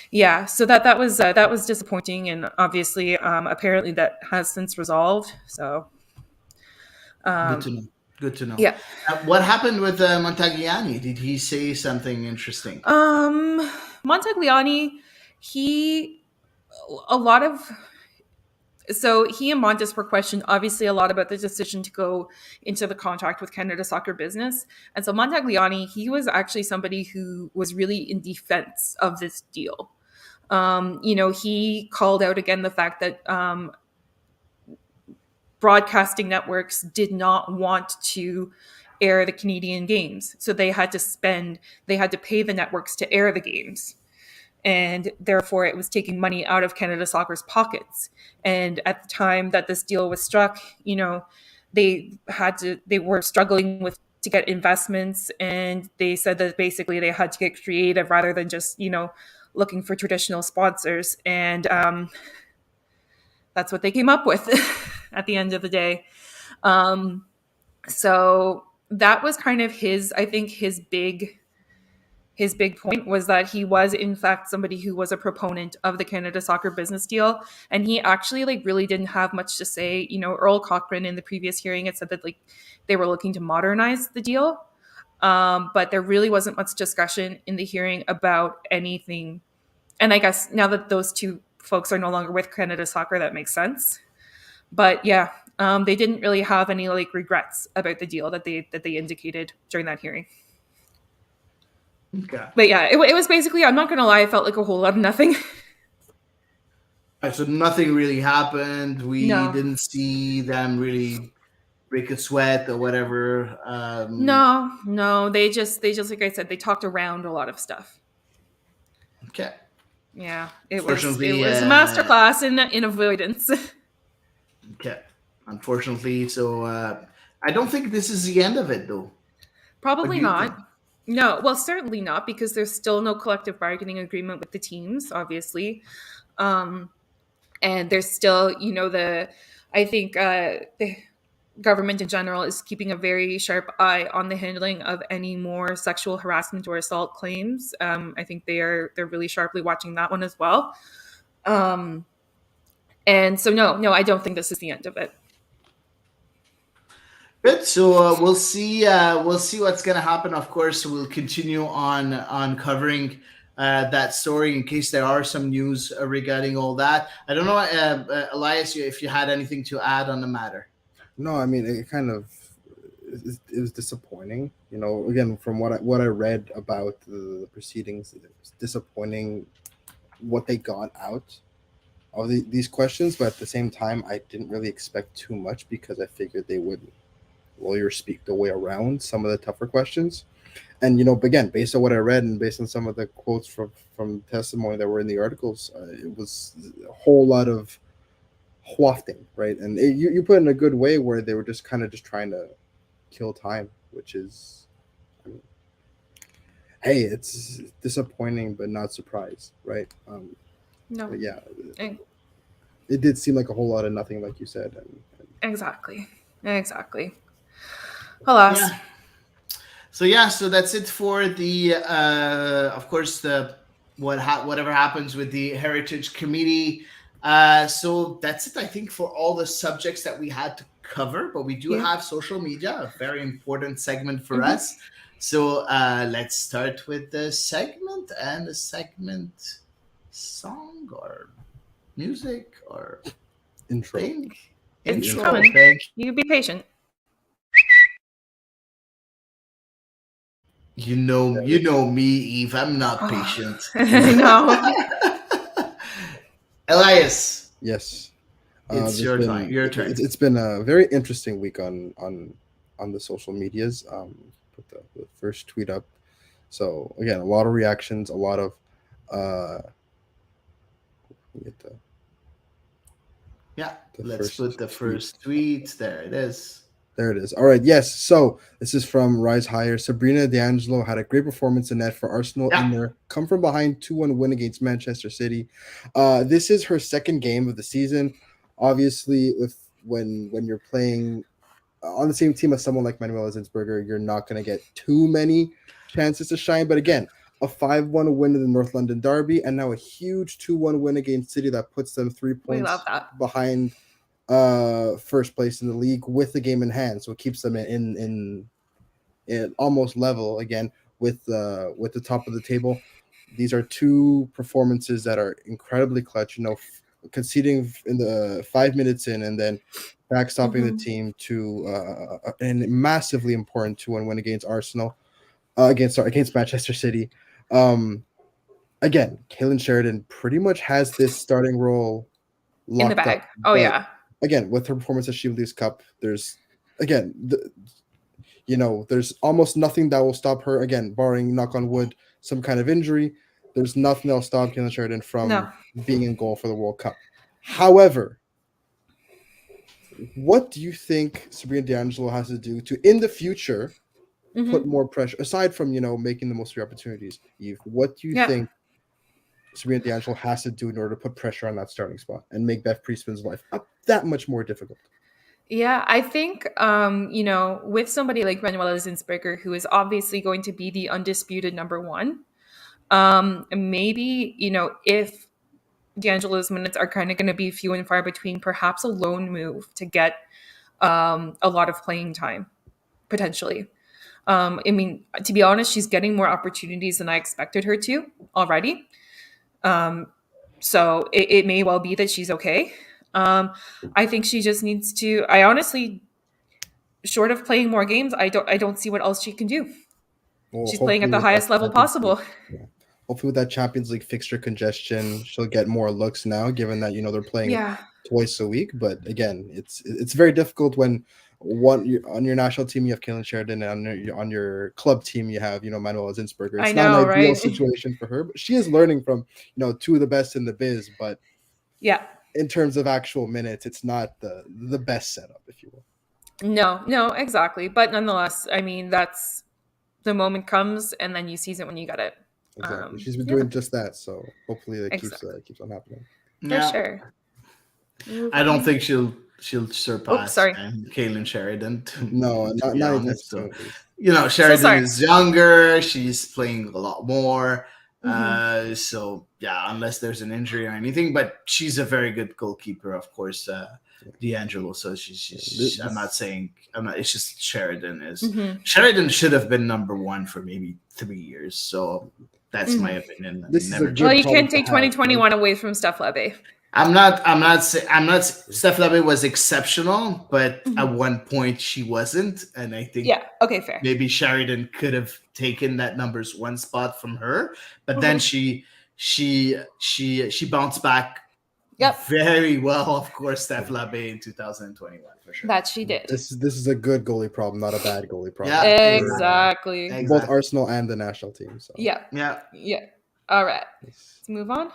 Yeah, so that was disappointing, and obviously, apparently that has since resolved. So Good to know. Good to know. yeah, What happened with Montagliani? Did he say something interesting? Montagliani, he a lot of so he and Montes were questioned obviously a lot about the decision to go into the contract with Canada Soccer Business. And so Montagliani, he was actually somebody who was really in defense of this deal. He called out again the fact that broadcasting networks did not want to air the Canadian games. So they had to pay the networks to air the games. And therefore it was taking money out of Canada Soccer's pockets. And at the time that this deal was struck, they were struggling with to get investments, and they said that basically they had to get creative rather than just looking for traditional sponsors, and that's what they came up with at the end of the day. So that was kind of I think his big point was that he was in fact somebody who was a proponent of the Canada Soccer Business deal, and he actually like really didn't have much to say. Earl Cochran in the previous hearing had said that like they were looking to modernize the deal, but there really wasn't much discussion in the hearing about anything. And I guess now that those two folks are no longer with Canada Soccer, that makes sense. But yeah, they didn't really have any like regrets about the deal that they indicated during that hearing. Okay. But yeah, it was basically, I'm not going to lie, it felt like a whole lot of nothing. Right, so nothing really happened. We No. didn't see them really break a sweat or whatever. No. They just, like I said, they talked around a lot of stuff. Okay. Yeah, it Fortunately, was a masterclass in avoidance. Okay. Unfortunately, so I don't think this is the end of it, though. What Probably do you think? not. No, well, certainly not, because there's still no collective bargaining agreement with the teams, obviously. And there's still, I think government in general is keeping a very sharp eye on the handling of any more sexual harassment or assault claims. I think they're really sharply watching that one as well. Um, and so no, I don't think this is the end of it. Good. So we'll see. We'll see what's going to happen. Of course, we'll continue on covering that story in case there are some news regarding all that. I don't know, Elias, if you had anything to add on the matter. No, I mean it kind of it was disappointing. You know, again from what I read about the proceedings, it was disappointing what they got out of these questions. But at the same time, I didn't really expect too much because I figured they would lawyer speak the way around some of the tougher questions. And again, based on what I read and based on some of the quotes from testimony that were in the articles, it was a whole lot of wafting, right? And you put it in a good way where they were just kind of just trying to kill time, which is, I mean, hey, it's disappointing but not surprised, right? No, But yeah, I- it did seem like a whole lot of nothing, like you said. And exactly. Alas. Yeah. So yeah, so that's it for the of course the whatever happens with the Heritage Committee. So that's it, I think, for all the subjects that we had to cover. But we do Yeah. have social media, a very important segment for Mhm. us. So let's start with the segment and the segment song or music or intro. thing. It's Intro. coming. Thank You be patient. you. You know me, Eve. I'm not patient. No. Elias, Yes. it's There's your been time. Your it's, turn. it's been a very interesting week on the social medias. Put the first tweet up. So again, a lot of reactions, a lot of let me get Yeah, the let's first put the tweet. first tweet. There it is. There it is. All right. Yes. So this is from Rise Higher. Sabrina D'Angelo had a great performance in net for Arsenal Yeah. in their come from behind 2-1 win against Manchester City. This is her second game of the season. Obviously, when you're playing on the same team as someone like Manuela Zinsberger, you're not going to get too many chances to shine. But again, a 5-1 win in the North London Derby, and now a huge 2-1 win against City that puts them 3 We love points that. behind first place in the league with the game in hand. So it keeps them in almost level again with the top of the table. These are two performances that are incredibly clutch. Conceding in the 5 minutes in and then backstopping the Mhm. team to a massively important 2-1 win against Arsenal, against Manchester City. Again, Kaylin Sheridan pretty much has this starting role In the locked up, bag. Oh but yeah. again, with her performance at She Leagues Cup, there's again, there's almost nothing that will stop her. Again, barring knock on wood, some kind of injury, there's nothing that'll stop Kaylin Sheridan from No. being in goal for the World Cup. However, what do you think Sabrina D'Angelo has to do to, in the future, put Mhm. more pressure aside from making the most of your opportunities? Eve, what do you Yeah. think Sabrina D'Angelo has to do in order to put pressure on that starting spot and make Beth Priestman's life that much more difficult? Yeah, I think with somebody like Manuela Zinsberger, who is obviously going to be the undisputed number one, maybe if D'Angelo's minutes are kind of going to be few and far between, perhaps a loan move to get a lot of playing time potentially. I mean, to be honest, she's getting more opportunities than I expected her to already. So it may well be that she's okay. I think she just needs to. I honestly, short of playing more games, I don't see what else she can do. Well, She's playing at hopefully the with that highest level Champions League, possible. yeah. Hopefully with that Champions League fixture congestion, she'll get more looks now, given that they're playing Yeah, twice a week. But again, it's very difficult when on your national team you have Kaylin Sheridan, and on your club team you have Manuela Zinsberger. I It's not an know, ideal right? situation for her, but she is learning from two of the best in the biz. But Yeah. in terms of actual minutes, it's not the best setup, if you will. No, exactly. But nonetheless, I mean, that's the moment comes and then you seize it when you get it. Exactly, she's been Yeah, doing just that. So hopefully that keeps exactly. keeps on happening. For Yeah, sure. I don't Moving. think she'll she'll Oh, surpass sorry. Kaylin Sheridan. No, To not be not anytime honest, soon, so at least. So Sheridan sorry. is younger. She's playing a lot more. Mhm. So yeah, unless there's an injury or anything, but she's a very good goalkeeper, of course. D'Angelo. So I'm not This saying I'm not. It's just Sheridan is Mhm. Sheridan should have been number one for maybe 3 years. So that's my Mhm. opinion. I mean, this is a never Well, good you change. problem can't to take have, right? 2021 away from Steph Lebe. I'm not. Steph Levy was exceptional, but at Mhm. one point she wasn't, and I think Yeah. Okay. Fair. maybe Sheridan could have taken that numbers one spot from her, but then Mhm. she bounced back Yep. very well. Of course, Steph Levy in 2021 for sure. That she did. This is a good goalie problem, not a bad goalie problem Yeah, for Exactly. both exactly. Arsenal and the national team. So Yeah. Yeah, Yeah. All right. yes. Let's move on.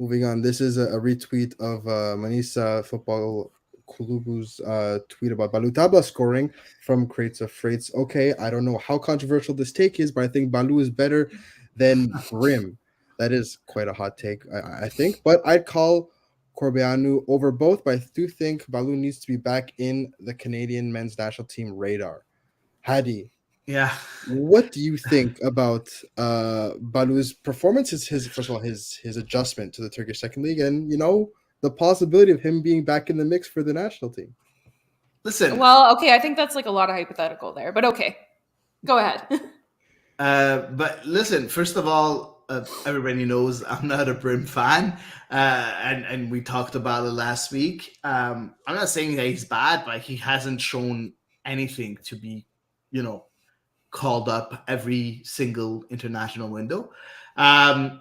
Moving on, this is a retweet of Manisa Football Kulubu's tweet about Balutabla scoring from Crates of Freights. Okay, I don't know how controversial this take is, but I think Balu is better than Brim. That is quite a hot take, I think. But I'd call Corbeanu over both, but I do think Balu needs to be back in the Canadian men's national team radar. Hadi, yeah. what do you think about Balu's performance? His first of all his adjustment to the Turkish second league, and the possibility of him being back in the mix for the national team. Listen, Well, okay. I think that's like a lot of hypothetical there, but okay. Go ahead. but listen. First of all, everybody knows I'm not a Brim fan, and we talked about it last week. I'm not saying that he's bad, but he hasn't shown anything to be, you know, called up every single international window. Um,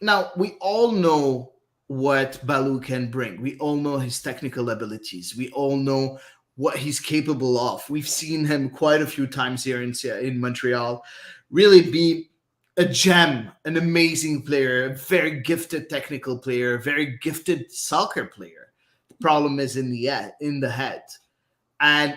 Now, we all know what Balu can bring. We all know his technical abilities. We all know what he's capable of. We've seen him quite a few times here in Montreal really be a gem, an amazing player, a very gifted technical player, a very gifted soccer player. The problem is in the head. And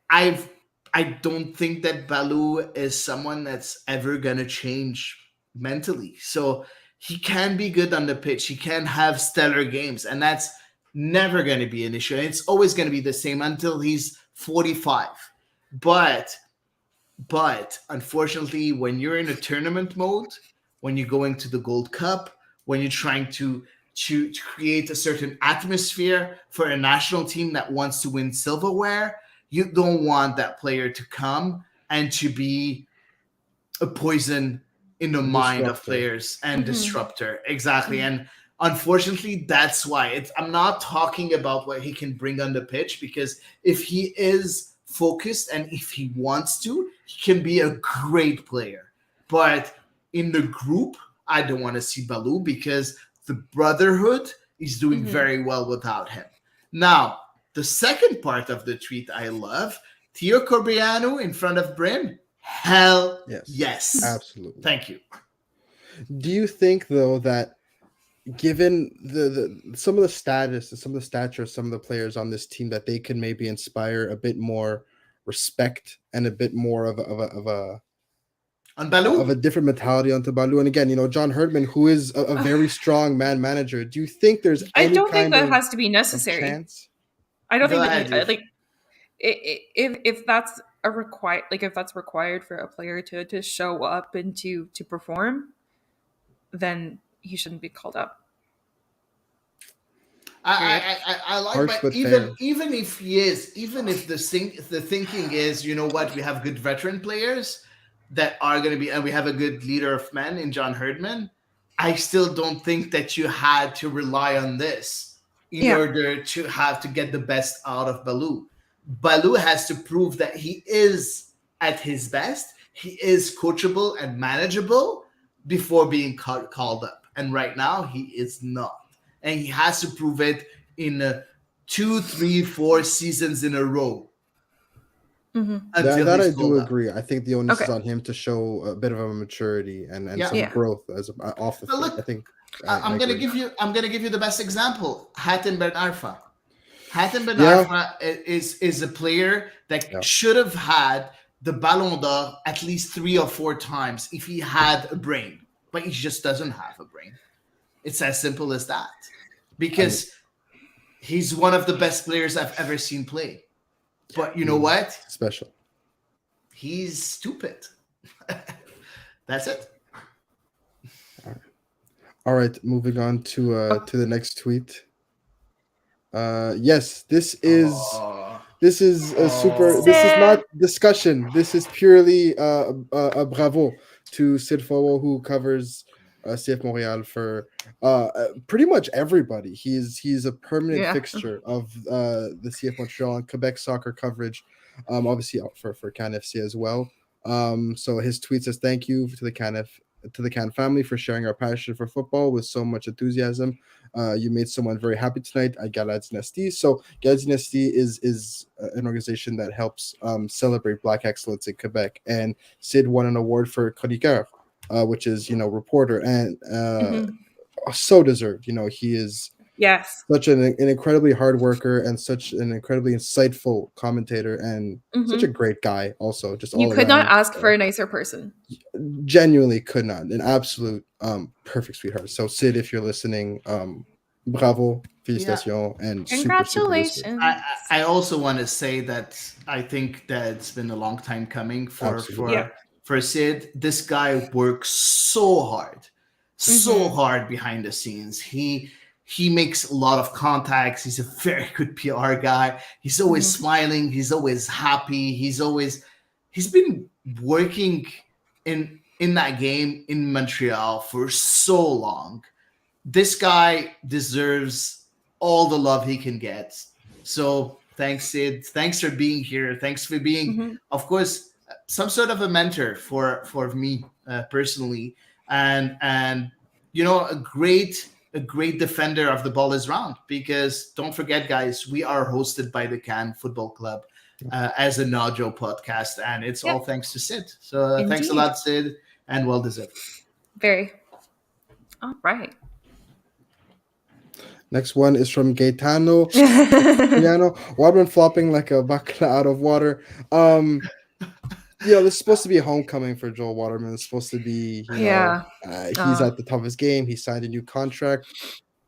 I've I don't think that Balu is someone that's ever gonna change mentally. So he can be good on the pitch. He can have stellar games, and that's never going to be an issue. And it's always going to be the same until he's 45. But unfortunately, when you're in a tournament mode, when you're going to the Gold Cup, when you're trying to create a certain atmosphere for a national team that wants to win silverware, you don't want that player to come and to be a poison in the mind of Disruptor. players and Mhm. disruptor. Exactly. Mhm. And unfortunately, that's why I'm not talking about what he can bring on the pitch, because if he is focused and if he wants to, he can be a great player. But in the group, I don't want to see Balou because the brotherhood is doing Mhm. very well without him. Now, the second part of the tweet I love, Theo Corbiano in front of Brim. Hell yes. Absolutely. Thank you. Do you think though that given the some of the status, some of the stature, some of the players on this team, that they can maybe inspire a bit more respect and a bit more On of a Balou? different mentality onto Balu? And again, John Herdman, who is a very strong man manager, do you think there's I any don't think kind that of has to be necessary. chance? I don't Go think ahead, that Eve. like if that's a required, like if that's required for a player to show up and to perform, then he shouldn't be called up. Period. I like, Harsh but but fair. even if he is, even if the thinking is, you know what, we have good veteran players that are going to be, and we have a good leader of men in John Herdman. I still don't think that you had to rely on this in Yeah. order to have to get the best out of Baloo. Baloo has to prove that he is at his best. He is coachable and manageable before being called up. And right now, he is not. And he has to prove it in 2, 3, 4 seasons in a row Mm-hmm. until That he's I do called up. agree. I think the onus is Okay. on him to show a bit of a maturity and Yeah. some Yeah. growth as off the But field. I look, think I I'm gonna agree. give you the best example. Hatem Ben Arfa. Hatem Ben Yeah. Arfa is a player that Yeah. should have had the Ballon d'Or at least 3 or 4 times if he had a brain, but he just doesn't have a brain. It's as simple as that. Because He's one of the best players I've ever seen play. But you know He's what? special. He's stupid. That's it. All right, moving on to the next tweet. Yes, Oh, this is a super. This is Sid. not discussion. This is purely a bravo to Sid Fowo, who covers CF Montreal for pretty much everybody. He's a permanent Yeah. fixture of the CF Montreal and Quebec soccer coverage. Obviously out for Can FC as well. So his tweet says, "Thank you to the Can family for sharing our passion for football with so much enthusiasm. You made someone very happy tonight at Gala Dynasty." So Gala Dynasty is an organization that helps celebrate Black excellence in Quebec. And Sid won an award for chroniqueur, which is reporter, and so deserved. He is Yes. such an incredibly hard worker and such an incredibly insightful commentator and such a great guy. Also, just You all could not around. ask for a nicer person. Genuinely could not. An absolute perfect sweetheart. So Sid, if you're listening, bravo, yeah. félicitations, and super respect. Congratulations. I also want to say that I think that it's been a long time coming Absolutely. Yeah. for Sid. This guy works so hard behind the scenes. He makes a lot of contacts. He's a very good PR guy. He's always smiling. He's always happy. He's been working in that game in Montreal for so long. This guy deserves all the love he can get. So thanks, Sid. Thanks for being here. Thanks for being, of course, some sort of a mentor for me personally, and a great defender of the ball is round. Because don't forget, guys, we are hosted by the Can Football Club as a Najo podcast, and it's all thanks to Sid. So thanks a Indeed. lot, Sid, and well deserved. Very. All right. Next one is from Gaetano Piano. Waterman flopping like a bucket out of water. This is supposed to be a homecoming for Joel Waterman. It's supposed to be, he's at the top of his game. He signed a new contract.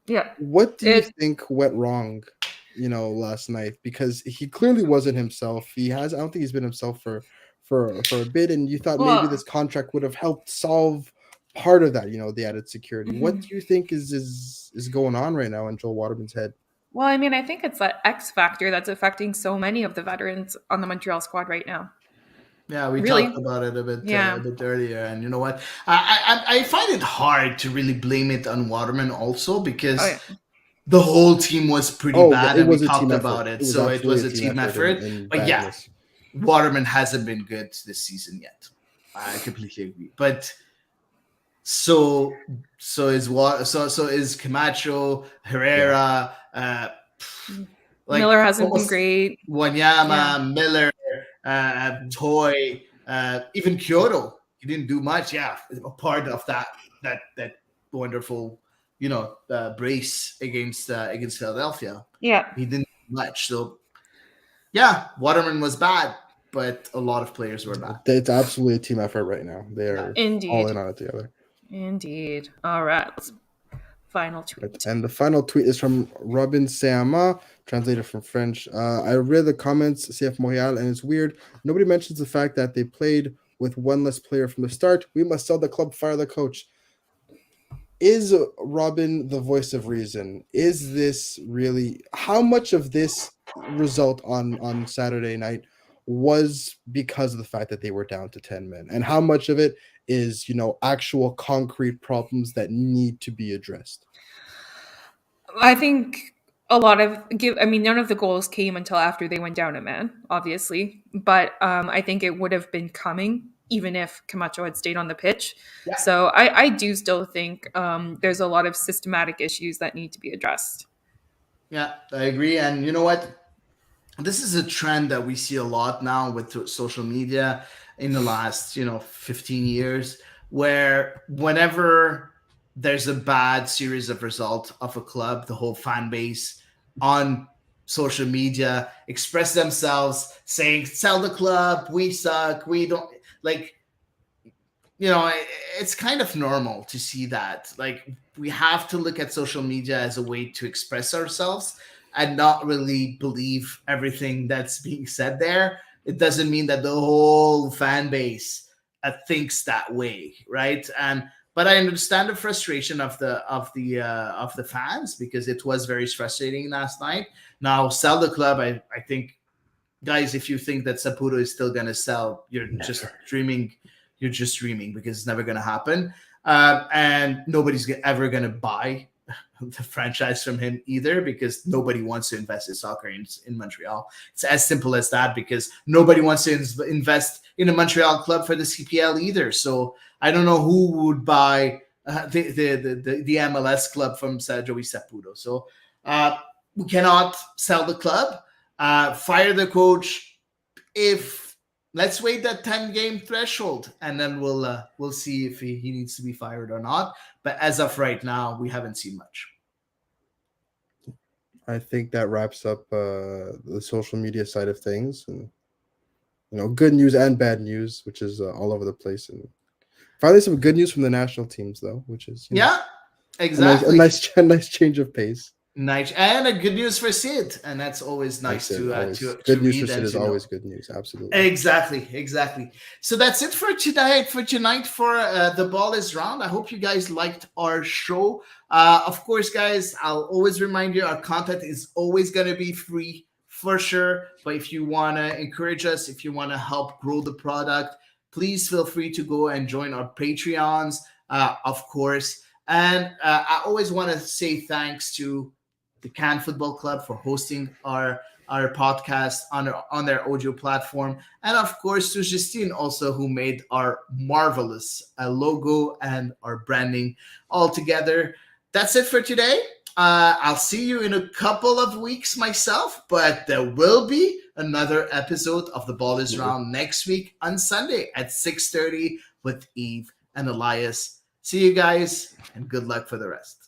Yeah. What do you think went wrong, last night? Because he clearly wasn't himself. I don't think he's been himself for a bit. And you thought maybe this contract would have helped solve part of that, the added security. What do you think is going on right now in Joel Waterman's head? Well, I mean, I think it's that X factor that's affecting so many of the veterans on the Montreal squad right now. Yeah, we Really? talked about it a bit earlier, and you know what? I find it hard to really blame it on Waterman also, because the whole team was pretty bad, and we talked about it. So it was a team effort. But yeah, Waterman hasn't been good this season yet. I completely agree. But so is Camacho, Herrera, Miller hasn't been great. Wanyama, Miller, Toy, even Kyoto. He didn't do much. Yeah, a part of that wonderful, brace against Philadelphia. Yeah, he didn't do much. So yeah, Waterman was bad, but a lot of players were bad. It's absolutely a team effort right now. They are all in on it together. Indeed. All right. Final tweet. Right. And the final tweet is from Robin Seama, translated from French. I read the comments, CF Montreal, and it's weird. Nobody mentions the fact that they played with one less player from the start. We must sell the club, fire the coach. Is Robin the voice of reason? Is this really... How much of this result on Saturday night was because of the fact that they were down to 10 men? And how much of it is, actual concrete problems that need to be addressed? I think none of the goals came until after they went down a man, obviously. But I think it would have been coming even if Camacho had stayed on the pitch. Yeah. So I do still think there's a lot of systematic issues that need to be addressed. Yeah, I agree. And you know what? This is a trend that we see a lot now with social media in the last, 15 years, where whenever there's a bad series of results of a club, the whole fan base on social media express themselves saying, sell the club, we suck, we don't, it's kind of normal to see that. We have to look at social media as a way to express ourselves. and not really believe everything that's being said there, it doesn't mean that the whole fan base thinks that way, right? And but I understand the frustration of the fans, because it was very frustrating last night. Now sell the club. I think, guys, if you think that Saputo is still gonna sell, you're just dreaming. You're just dreaming, because it's never gonna happen. And nobody's ever gonna buy the franchise from him either, because nobody wants to invest in soccer in Montreal. It's as simple as that, because nobody wants to invest in a Montreal club for the CPL either. So I don't know who would buy the MLS club from Joey Saputo. So we cannot sell the club, fire the coach. If let's wait that 10-game threshold, and then we'll see if he needs to be fired or not. But as of right now, we haven't seen much. I think that wraps up the social media side of things, and good news and bad news, which is all over the place. And finally, some good news from the national teams, though, which is yeah, exactly, a nice change of pace. Nice, and a good news for Sid, and that's always nice to good news read. For Sid is always good news. Absolutely, exactly. So that's it for tonight. For the ball is round. I hope you guys liked our show. Of course, guys, I'll always remind you, our content is always going to be free for sure. But if you want to encourage us, if you want to help grow the product, please feel free to go and join our Patreons, of course. And I always want to say thanks to the Cannes Football Club for hosting our podcast on their audio platform, and of course to Justine also, who made our marvelous logo and our branding all together. That's it for today. I'll see you in a couple of weeks myself, but there will be another episode of The Ball is Round next week on Sunday at 6:30 with Eve and Elias. See you guys, and good luck for the rest.